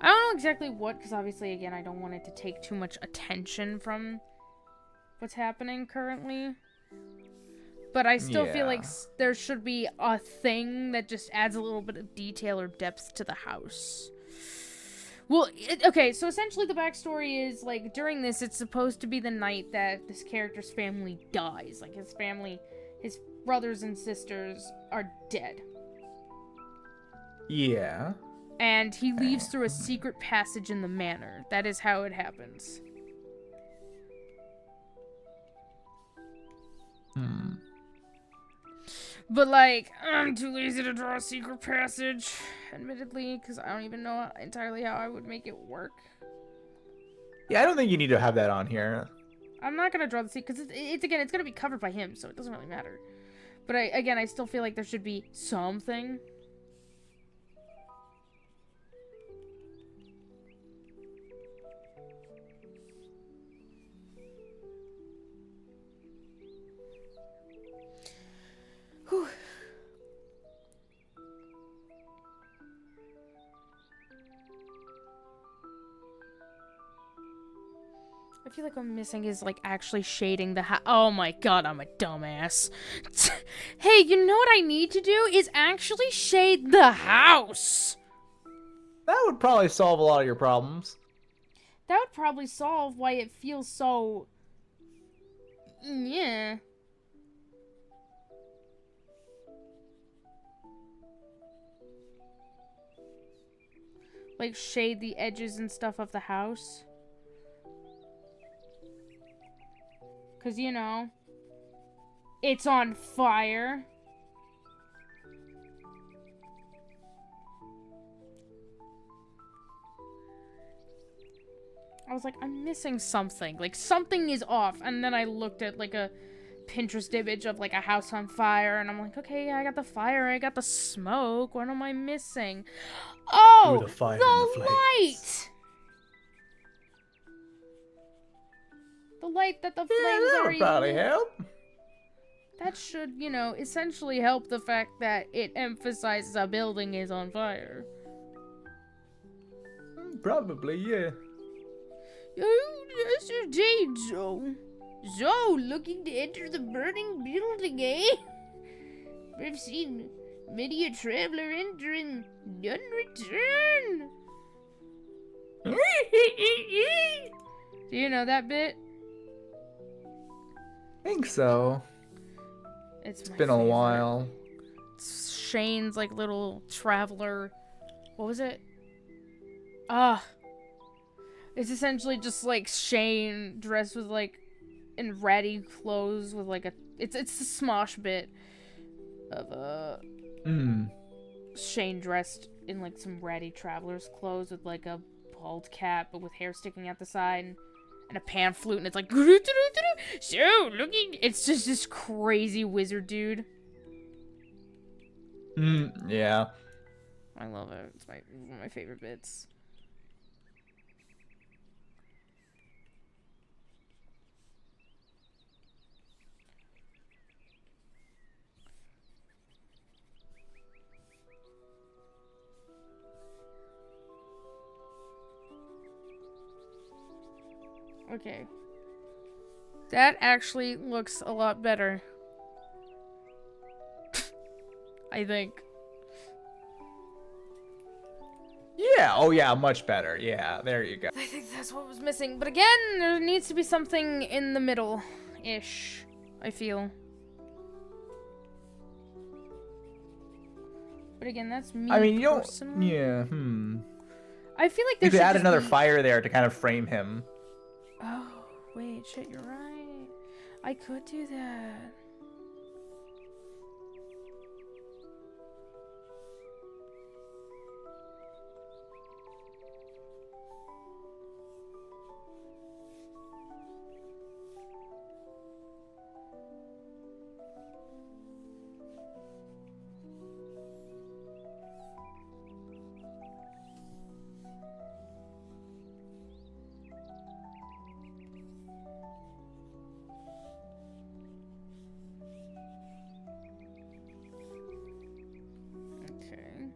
I don't know exactly what, because obviously, again, I don't want it to take too much attention from what's happening currently. But I still feel like there should be a thing that just adds a little bit of detail or depth to the house. Well, okay, so essentially the backstory is, like, during this, it's supposed to be the night that this character's family dies. Like, his family, his brothers and sisters are dead. Yeah. And he leaves through a secret passage in the manor. That is how it happens. But, like, I'm too lazy to draw a secret passage, admittedly, because I don't even know entirely how I would make it work. Yeah, I don't think you need to have that on here. I'm not going to draw the secret, because it's going to be covered by him, so it doesn't really matter. But, I still feel like there should be something. Whew. I feel like what I'm missing is, like, actually shading the house. Oh my god, I'm a dumbass. Hey, you know what I need to do is actually shade the house. That would probably solve a lot of your problems. That would probably solve why it feels so... Yeah. Like, shade the edges and stuff of the house. Because, you know, it's on fire. I was like, I'm missing something. Like, something is off. And then I looked at, like, a Pinterest image of, like, a house on fire. And I'm like, okay, yeah, I got the fire. I got the smoke. What am I missing? Oh! Ooh, the fire the and the flames. light! The light that the flames that are would probably using. help. That should, you know, essentially help the fact that it emphasizes a building is on fire. Probably, yeah. Oh, yes, indeed, so. So, looking to enter the burning building, eh? I've seen many a traveler enter and none return. Do you know that bit? Think so. It's It's my been a favorite. while. It's Shane's, like, little traveler. What was it? It's essentially just, like, Shane dressed with, like, in ratty clothes with, like, a... It's the Smosh bit of, Shane dressed in, like, some ratty traveler's clothes with, like, a bald cap, but with hair sticking out the side, and a pan flute, and it's like... So, looking... It's just this crazy wizard dude. Yeah. I love it. It's one of my favorite bits. Okay. That actually looks a lot better. I think. Yeah, oh yeah, much better. Yeah, there you go. I think that's what was missing. But again, there needs to be something in the middle-ish, I feel. But again, that's me I mean, you don't... personally. Yeah, I feel like You there could should add just another be... fire there to kind of frame him. Oh, wait, shit, you're right. I could do that. Okay.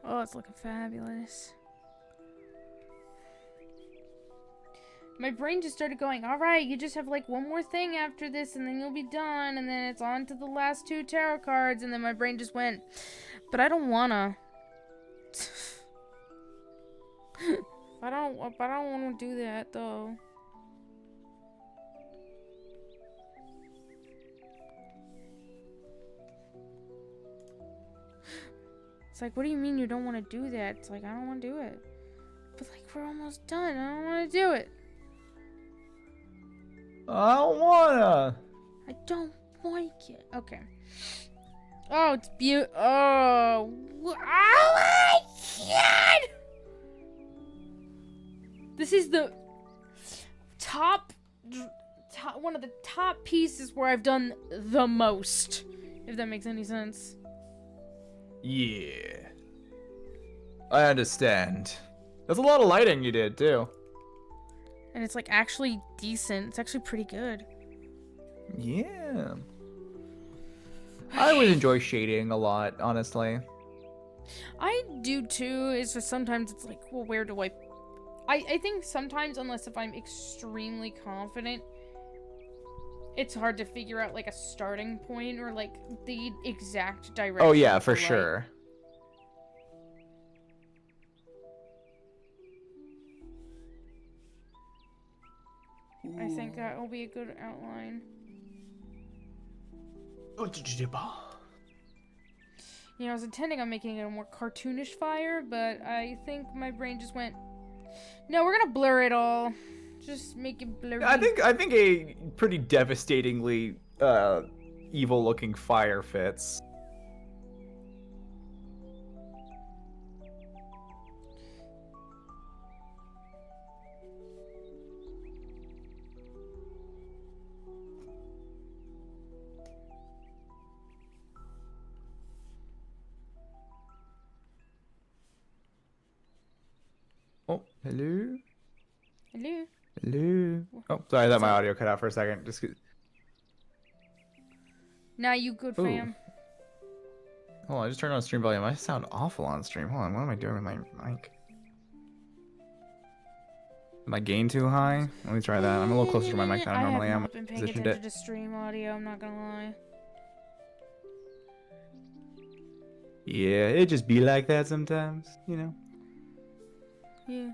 Oh, it's looking fabulous. My brain just started going, alright, you just have like one more thing after this and then you'll be done, and then it's on to the last 2 tarot cards, and then my brain just went, but I don't wanna. I don't wanna do that though. It's like, what do you mean you don't want to do that? It's like, I don't want to do it. But like, we're almost done. I don't want to do it. I don't wanna. I don't like it. Okay. Oh, it's beautiful. Oh. Oh my god! This is the top, one of the top pieces where I've done the most. If that makes any sense. Yeah. I understand. There's a lot of lighting you did, too. And it's like actually decent. It's actually pretty good. Yeah. I would enjoy shading a lot, honestly. I do too. It's just sometimes it's like, well, where do I think sometimes, unless if I'm extremely confident, it's hard to figure out like a starting point or like the exact direction. Oh yeah, of for the light. sure. I think that will be a good outline. You know, I was intending on making it a more cartoonish fire, but I think my brain just went, no, we're gonna blur it all. Just make it blurry. I think a pretty devastatingly evil-looking fire fits. Oh, hello? Hello? Hello? Oh, sorry, I thought my audio cut out for a second. Just... Now you good, fam. Hold on, I just turned on stream volume. I sound awful on stream. Hold on, what am I doing with my mic? My gain too high? Let me try that. I'm a little closer to my mic than I normally am. I have not been paying attention to stream audio, I'm not gonna lie. Yeah, it just be like that sometimes, you know? Yeah.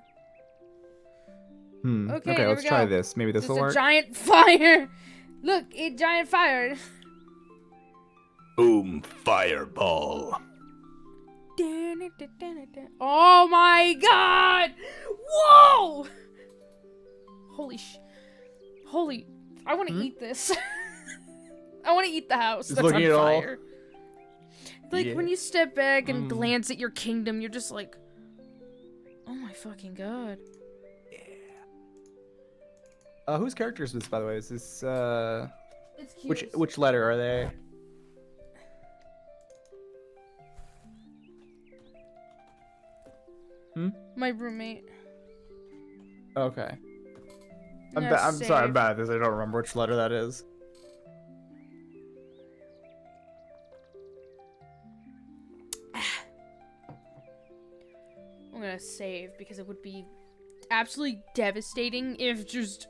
Okay, let's try this. Maybe this will work. There's a giant fire! Look, a giant fire! Boom, fireball. Oh my god! Whoa! Holy, I want to eat this. I want to eat the house that's on fire. Like, when you step back and glance at your kingdom, you're just like, oh my fucking god. Whose character is this, by the way? Is this, It's cute. which letter are they? My roommate. Okay. Yeah, I'm sorry, I'm bad at this. I don't remember which letter that is. I'm gonna save because it would be absolutely devastating if just...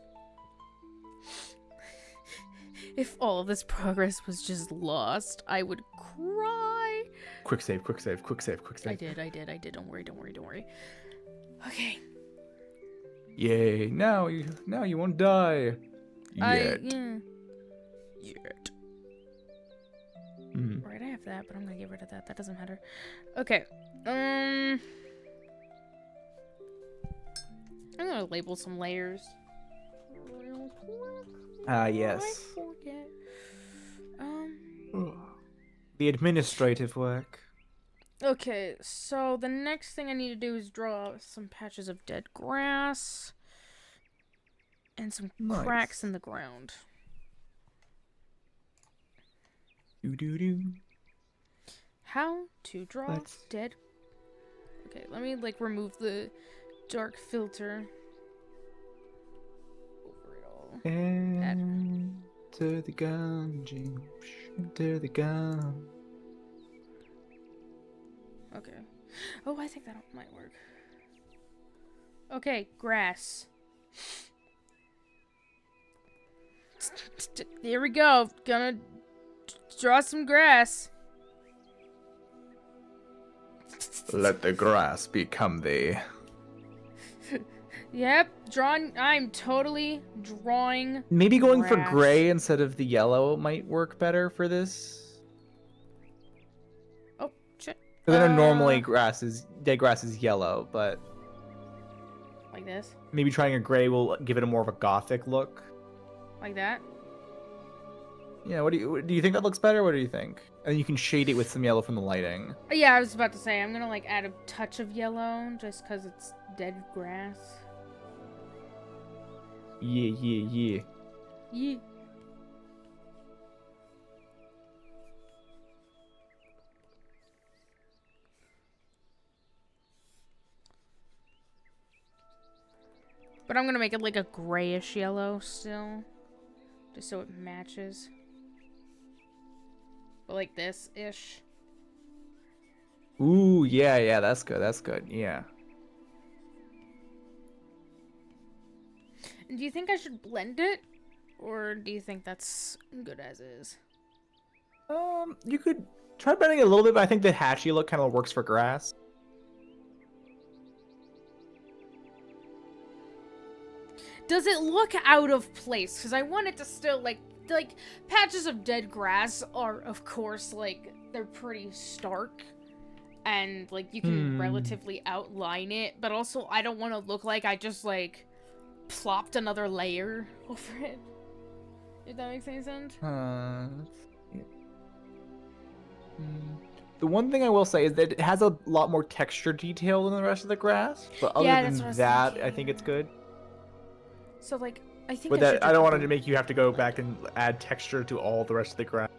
if all of this progress was just lost. I would cry. Quick save, quick save, quick save, quick save. I did. Don't worry. Okay. Yay! Now you won't die. Yet. Yet. Right, I have that, but I'm gonna get rid of that. That doesn't matter. Okay. I'm gonna label some layers. Real quick. Yes. I forget. The administrative work. Okay, so the next thing I need to do is draw some patches of dead grass and some cracks in the ground. How to draw dead... Okay, let me, like, remove the dark filter over it all. Enter the gun, James. Enter the gun. Okay. Oh, I think that might work. Okay, grass. Here we go. Gonna draw some grass. Let the grass become thee. Yep, drawing. I'm totally drawing. Maybe going grass. for gray instead of the yellow might work better for this. Oh, shit. Because I know normally dead grass is yellow, but like this. Maybe trying a gray will give it a more of a gothic look. Like that. Yeah. Do you think that looks better? What do you think? And you can shade it with some yellow from the lighting. Yeah, I was about to say I'm gonna like add a touch of yellow just because it's dead grass. Yeah. Yeah. But I'm gonna make it like a grayish yellow still. Just so it matches. But like this-ish. Ooh, yeah, that's good, yeah. And do you think I should blend it? Or do you think that's good as is? You could try blending it a little bit, but I think the hatchy look kind of works for grass. Does it look out of place? Because I want it to still, like, like, patches of dead grass are, of course, like, they're pretty stark. And, like, you can relatively outline it. But also, I don't want to look like I just, like, plopped another layer over it. If that makes any sense. The one thing I will say is that it has a lot more texture detail than the rest of the grass. But other Yeah, that's than what I was that, thinking. I think it's good. So, like, I think But I should that I just don't want to do- make you have to go back and add texture to all the rest of the grass.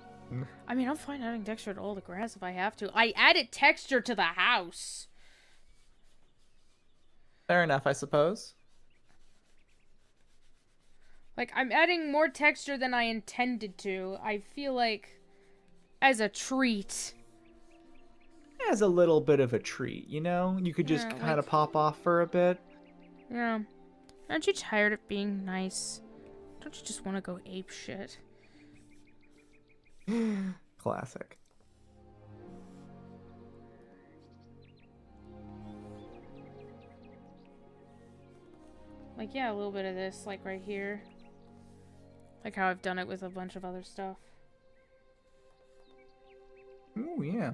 I mean, I'm fine adding texture to all the grass if I have to. I added texture to the house. Fair enough, I suppose. Like, I'm adding more texture than I intended to. I feel like, as a treat. As a little bit of a treat, you know? You could just Yeah, kind of like- pop off for a bit. Yeah. Aren't you tired of being nice? Don't you just want to go ape shit? Classic. Like, yeah, a little bit of this, like, right here. Like how I've done it with a bunch of other stuff. Oh, yeah.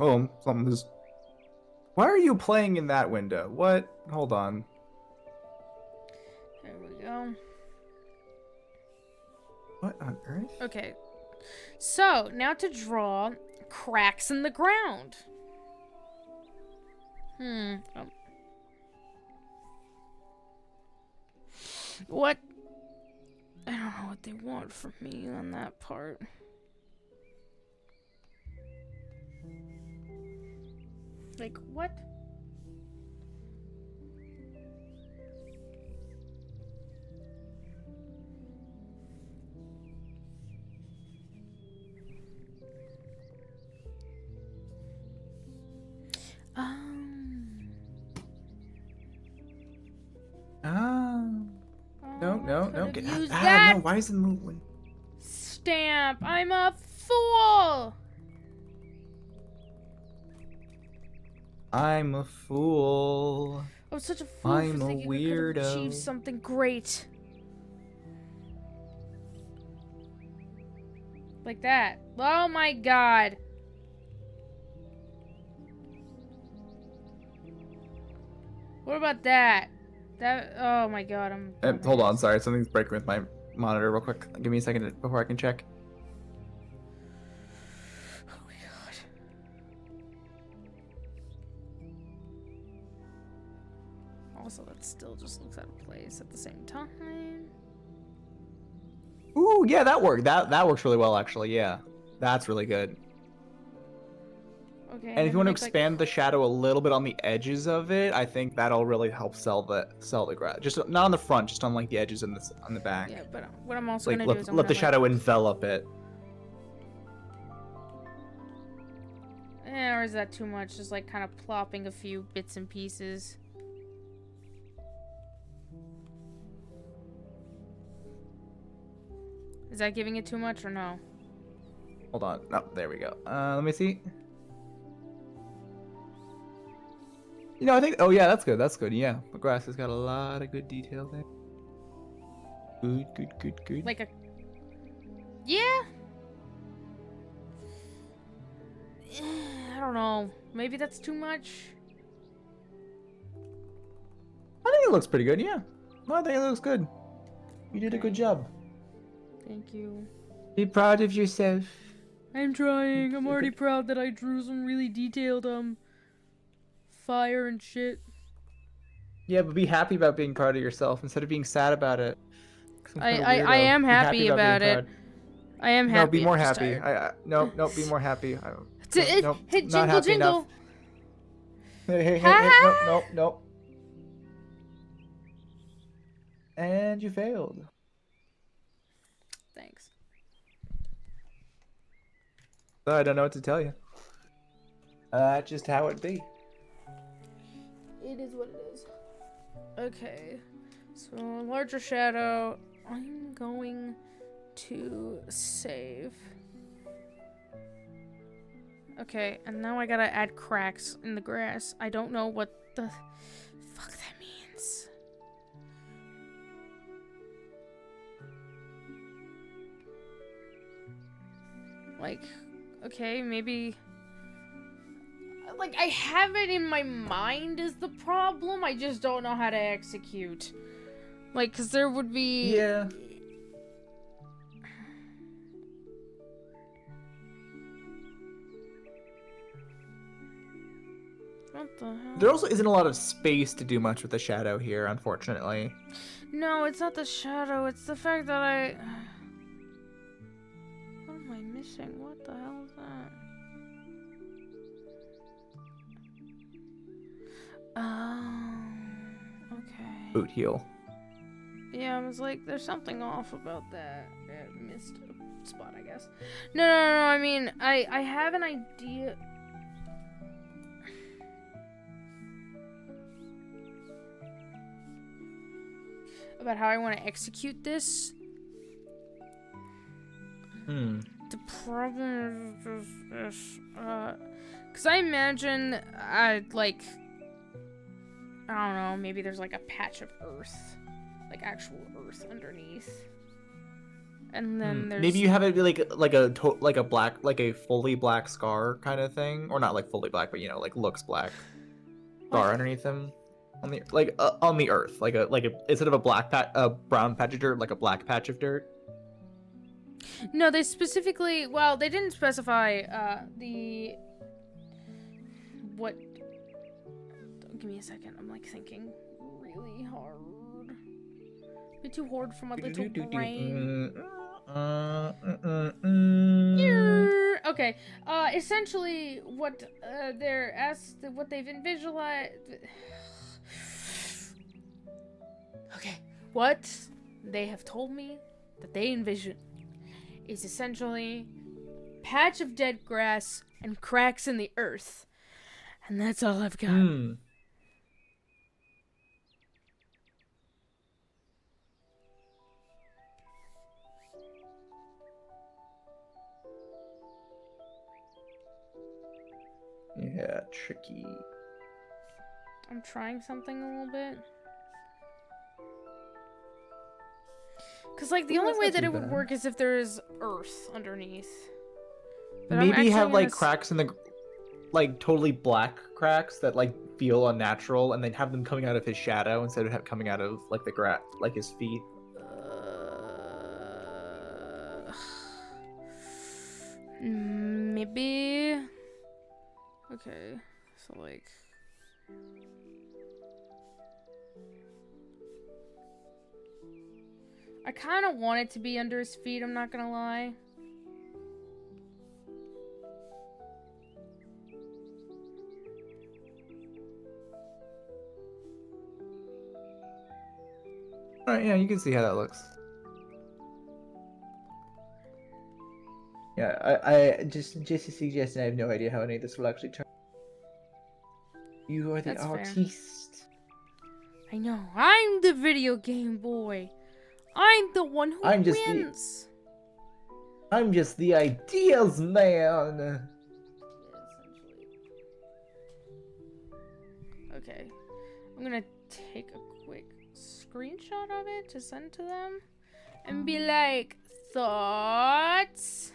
Oh, something is. Why are you playing in that window? What? Hold on. There we go. What on earth? Okay. So, now to draw cracks in the ground. What? I don't know what they want from me on that part. Like, what? No. Could've Get used out. that No, why is it moving? stamp. I'm a fool. I'm a fool. I was such a fool I'm for a thinking I could have achieved weirdo. something great. Like that. Oh my god. What about that? That, oh my god, Hold on, sorry, something's breaking with my monitor real quick. Give me a second before I can check. Oh my god. Also, that still just looks out of place at the same time. Ooh, yeah, that worked. That works really well, actually. Yeah, that's really good. Okay. And if you want to expand the shadow a little bit on the edges of it, I think that'll really help sell the grass. Just not on the front, just on like the edges and on the back. Yeah, but what I'm also Like gonna do is let the shadow envelop it. or is that too much? Just like kind of plopping a few bits and pieces. Is that giving it too much or no? Hold on. No, there we go. Let me see. You know, I think. Oh yeah, that's good. That's good. Yeah, the grass has got a lot of good detail there. Good. Like a. Yeah. I don't know. Maybe that's too much. I think it looks pretty good. Yeah. No, I think it looks good. You did a good job. Thank you. Be proud of yourself. I'm trying. I'm already proud that I drew some really detailed fire and shit. Yeah, but be happy about being proud of yourself instead of being sad about it. I am happy about it. I am happy. No, be more I'm just happy. tired. No, be more happy. Hit not jingle happy jingle. enough. Hey, no. And you failed. Thanks. I don't know what to tell you. Just how it be. It is what it is. Okay. So, larger shadow. I'm going to save. Okay, and now I gotta add cracks in the grass. I don't know what the fuck that means. Like, okay, maybe... Like, I have it in my mind is the problem. I just don't know how to execute. Like, because there would be... Yeah. What the hell? There also isn't a lot of space to do much with the shadow here, unfortunately. No, it's not the shadow. It's the fact that I... What am I missing? What the hell is that? Oh, okay. Boot heel. Yeah, I was like, there's something off about that. I missed a spot, I guess. No, I mean, I have an idea. About how I want to execute this. The problem is this, because I imagine like, I don't know, maybe there's like a patch of earth, like actual earth underneath, and then there's maybe you have it be like a fully black scar kind of thing, or not like fully black, but you know, like looks black scar underneath them on the earth, like a instead of a brown patch of dirt, like a black patch of dirt. No, they specifically, well, they didn't specify what. Give me a second. I'm like thinking really hard. A bit too hard for my little brain. Okay. Essentially, what what they've visualized. Okay. What they have told me that they envision is essentially patch of dead grass and cracks in the earth. And that's all I've got. Yeah, tricky. I'm trying something a little bit. Because, like, the only way that it would work is if there is earth underneath. But maybe have, like, cracks in the... Like, totally black cracks that, like, feel unnatural, and then have them coming out of his shadow instead of coming out of, like, the grass, like, his feet. Maybe... Okay, so, like... I kind of want it to be under his feet, I'm not gonna lie. Alright, yeah, you can see how that looks. Yeah, I just a suggestion. I have no idea how any of this will actually turn. You are the artiste. I know. I'm the video game boy. I'm the one who wins. I'm just the ideas man. Yeah, essentially. Okay. I'm gonna take a quick screenshot of it to send to them and be like, thoughts?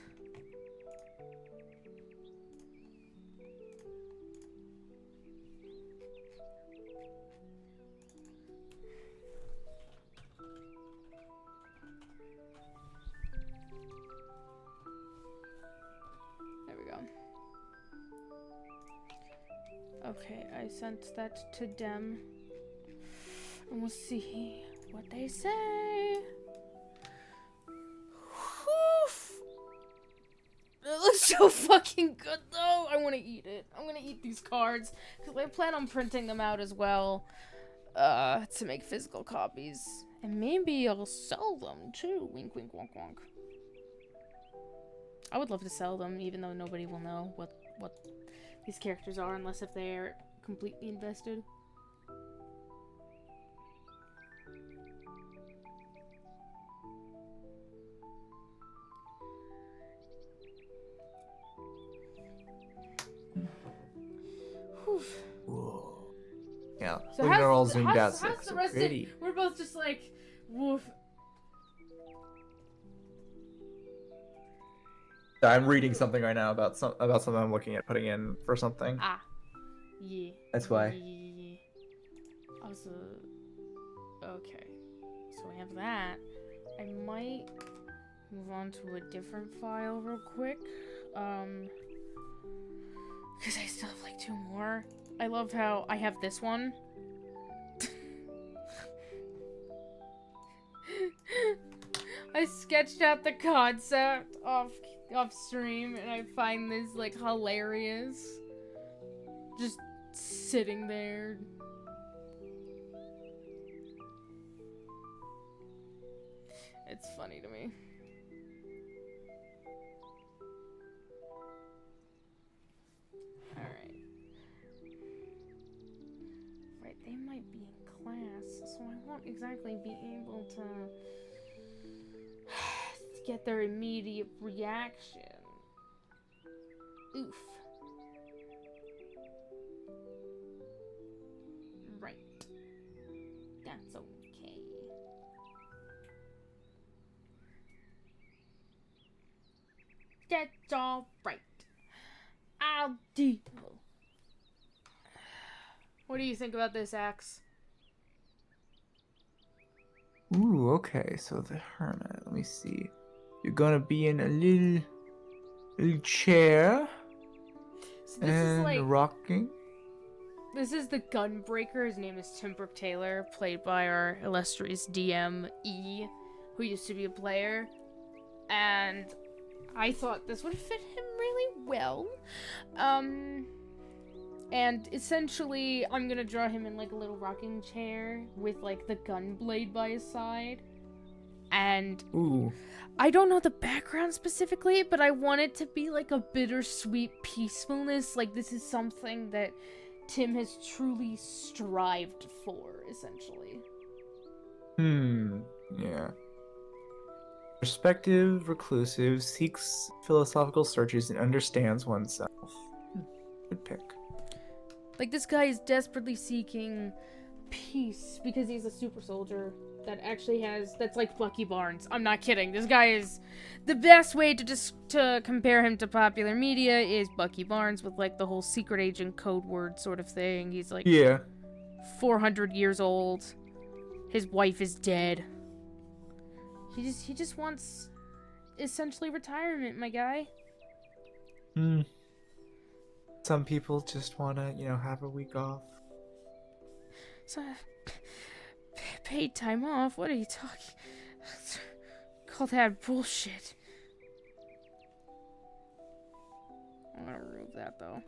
Okay, I sent that to them. And we'll see what they say. Oof. It looks so fucking good though. I want to eat it. I'm gonna eat these cards because I plan on printing them out as well to make physical copies. And maybe I'll sell them too. Wink, wink, wonk, wonk. I would love to sell them even though nobody will know what these characters are unless if they're completely invested. So Look at her all how's, zoomed out, how's, so, how's the so rest pretty. of... We're both just like, woof. I'm reading something right now about something I'm looking at putting in for something. Ah. Yeah. That's why. Yeah. Also... Okay. So we have that. I might move on to a different file real quick. Because I still have like 2 more. I love how I have this one. I sketched out the concept off stream and I find this like hilarious. Just sitting there. It's funny to me. Alright. Right, they might be in class, so I won't exactly be able to get their immediate reaction. Oof. Right. That's okay. That's all right. I'll deal. What do you think about this, Axe? Ooh, okay. So the hermit. Let me see. You're gonna be in a little chair So this and is like rocking. this is the gunbreaker. His name is Tim Brooke Taylor, played by our illustrious DM E, who used to be a player, and I thought this would fit him really well. And essentially, I'm gonna draw him in like a little rocking chair with like the gun blade by his side. And Ooh. I don't know the background specifically, but I want it to be like a bittersweet peacefulness. Like this is something that Tim has truly strived for, essentially. Yeah. Perspective, reclusive, seeks philosophical searches, and understands oneself. Good pick. Like, this guy is desperately seeking peace because he's a super soldier that actually has... That's like Bucky Barnes. I'm not kidding. This guy is... The best way to compare him to popular media is Bucky Barnes with, like, the whole secret agent code word sort of thing. He's, like, 400 years old. His wife is dead. He just wants, essentially, retirement, my guy. Some people just want to, have a week off. So, paid time off? What are you talking? Call that bullshit. I'm gonna remove that, though.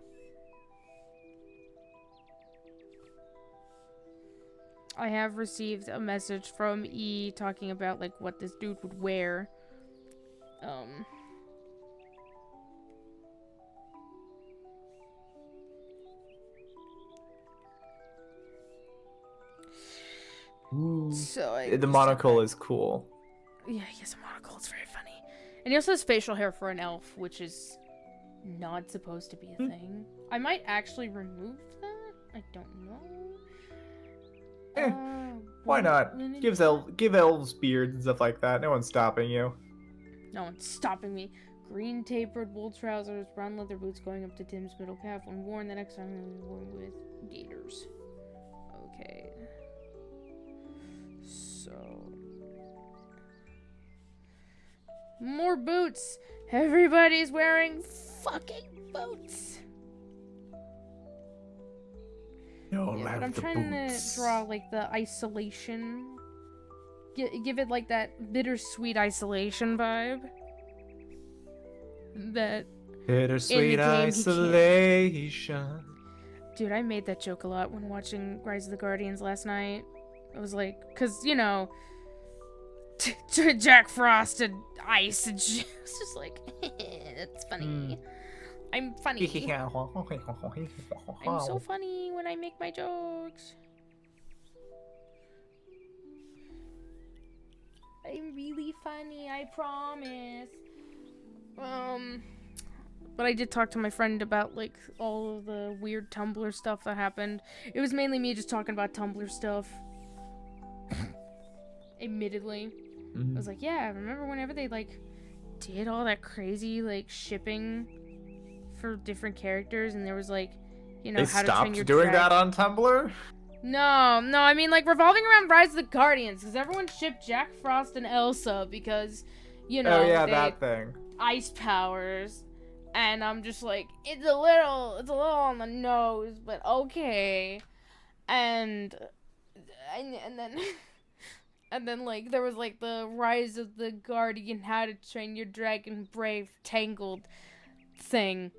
I have received a message from E talking about, like, what this dude would wear. Ooh. So The monocle is cool. Yeah, he has a monocle. It's very funny. And he also has facial hair for an elf, which is not supposed to be a thing. I might actually remove that. I don't know. Why not? Give elves beards and stuff like that. No one's stopping you. No one's stopping me. Green tapered wool trousers, brown leather boots going up to Tim's middle calf. When worn, the next time will be worn with gaiters. Okay. So... More boots! Everybody's wearing fucking boots! But I'm trying to draw, like, the isolation. Give it, like, that bittersweet isolation vibe. That... Bittersweet isolation. Dude, I made that joke a lot when watching Rise of the Guardians last night. I was like, because, you know, Jack Frost and ice, and it's just like, that's funny. I'm funny. I'm so funny when I make my jokes. I'm really funny, I promise. But I did talk to my friend about, like, all of the weird Tumblr stuff that happened. It was mainly me just talking about Tumblr stuff. Admittedly. I was like, yeah, remember whenever they, like, did all that crazy, like, shipping for different characters, and there was, like, you know, They how to train your stopped doing dragon. that on Tumblr? No, I mean, like, revolving around Rise of the Guardians, because everyone shipped Jack Frost and Elsa because, you know, Oh yeah, they that thing. ice powers, and I'm just like, it's a little on the nose, but okay, and then, and then, like, there was, like, the Rise of the Guardian, How to Train Your Dragon, Brave, Tangled thing.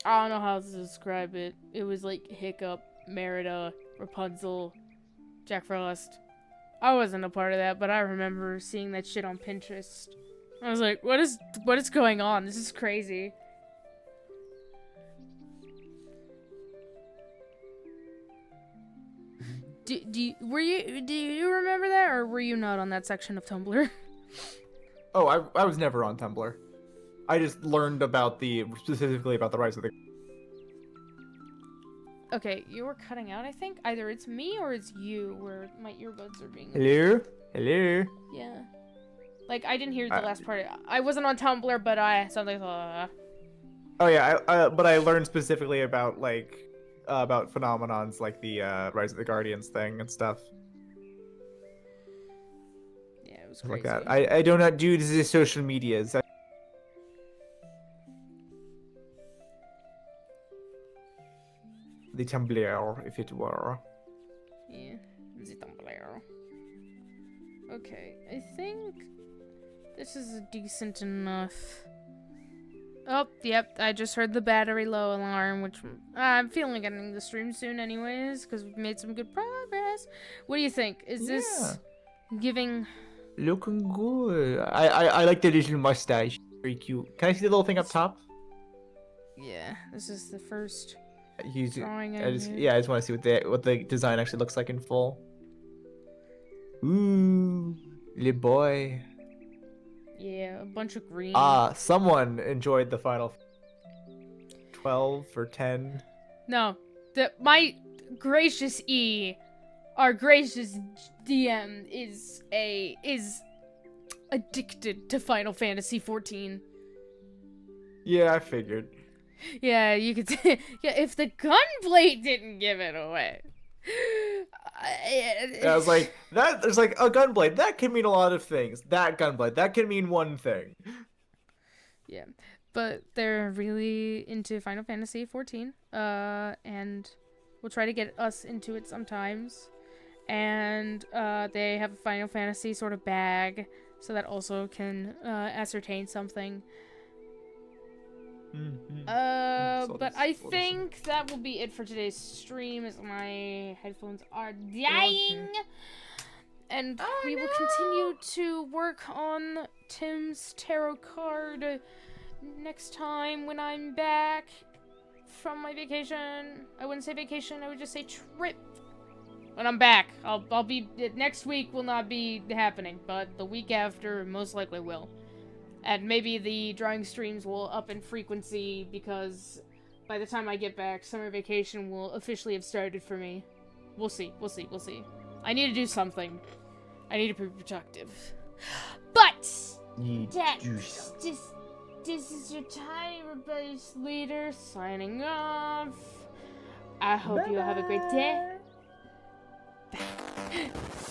I don't know how to describe it. It was like Hiccup, Merida, Rapunzel, Jack Frost. I wasn't a part of that, but I remember seeing that shit on Pinterest. I was like, what is going on? This is crazy. Do you remember that, or were you not on that section of Tumblr? Oh, I was never on Tumblr. I just learned about specifically about the Rise of the... Okay, you were cutting out, I think. Either it's me or it's you where my earbuds are being... Hello? Hello? Yeah. Like, I didn't hear the last part. I wasn't on Tumblr, but I... Something... Oh yeah, but I learned specifically about, like, about phenomenons like the Rise of the Guardians thing and stuff. Yeah, it was crazy. Like that. I do not do the social medias. The Tumblr, if it were. Yeah, the Tumblr. Okay, I think this is decent enough. Oh, yep, I just heard the battery low alarm, which I'm feeling getting the stream soon anyways, because we've made some good progress. What do you think? Is this giving... Looking good. I like the little mustache. Very cute. Can I see the little thing up top? Yeah, this is the first... I just want to see what the design actually looks like in full. Ooh, little boy. Yeah, a bunch of green. Someone enjoyed the final 12 or 10. No, my gracious our gracious DM is addicted to Final Fantasy 14. Yeah, I figured. Yeah, you could say, yeah, if the gunblade didn't give it away. I was like, there's like a gunblade. That can mean a lot of things. That gunblade, that can mean one thing. Yeah, but they're really into Final Fantasy 14. And we'll try to get us into it sometimes. And they have a Final Fantasy sort of bag, so that also can ascertain something. But I think that will be it for today's stream, as my headphones are dying. And we will continue to work on Tim's tarot card next time when I'm back from my vacation. I wouldn't say vacation, I would just say trip. When I'm back, I'll be... Next week will not be happening, but the week after most likely will. And maybe the drawing streams will up in frequency because by the time I get back, summer vacation will officially have started for me. We'll see. I need to do something. I need to be productive. But this is your tiny rebellious leader signing off. I hope you all have a great day. Bye.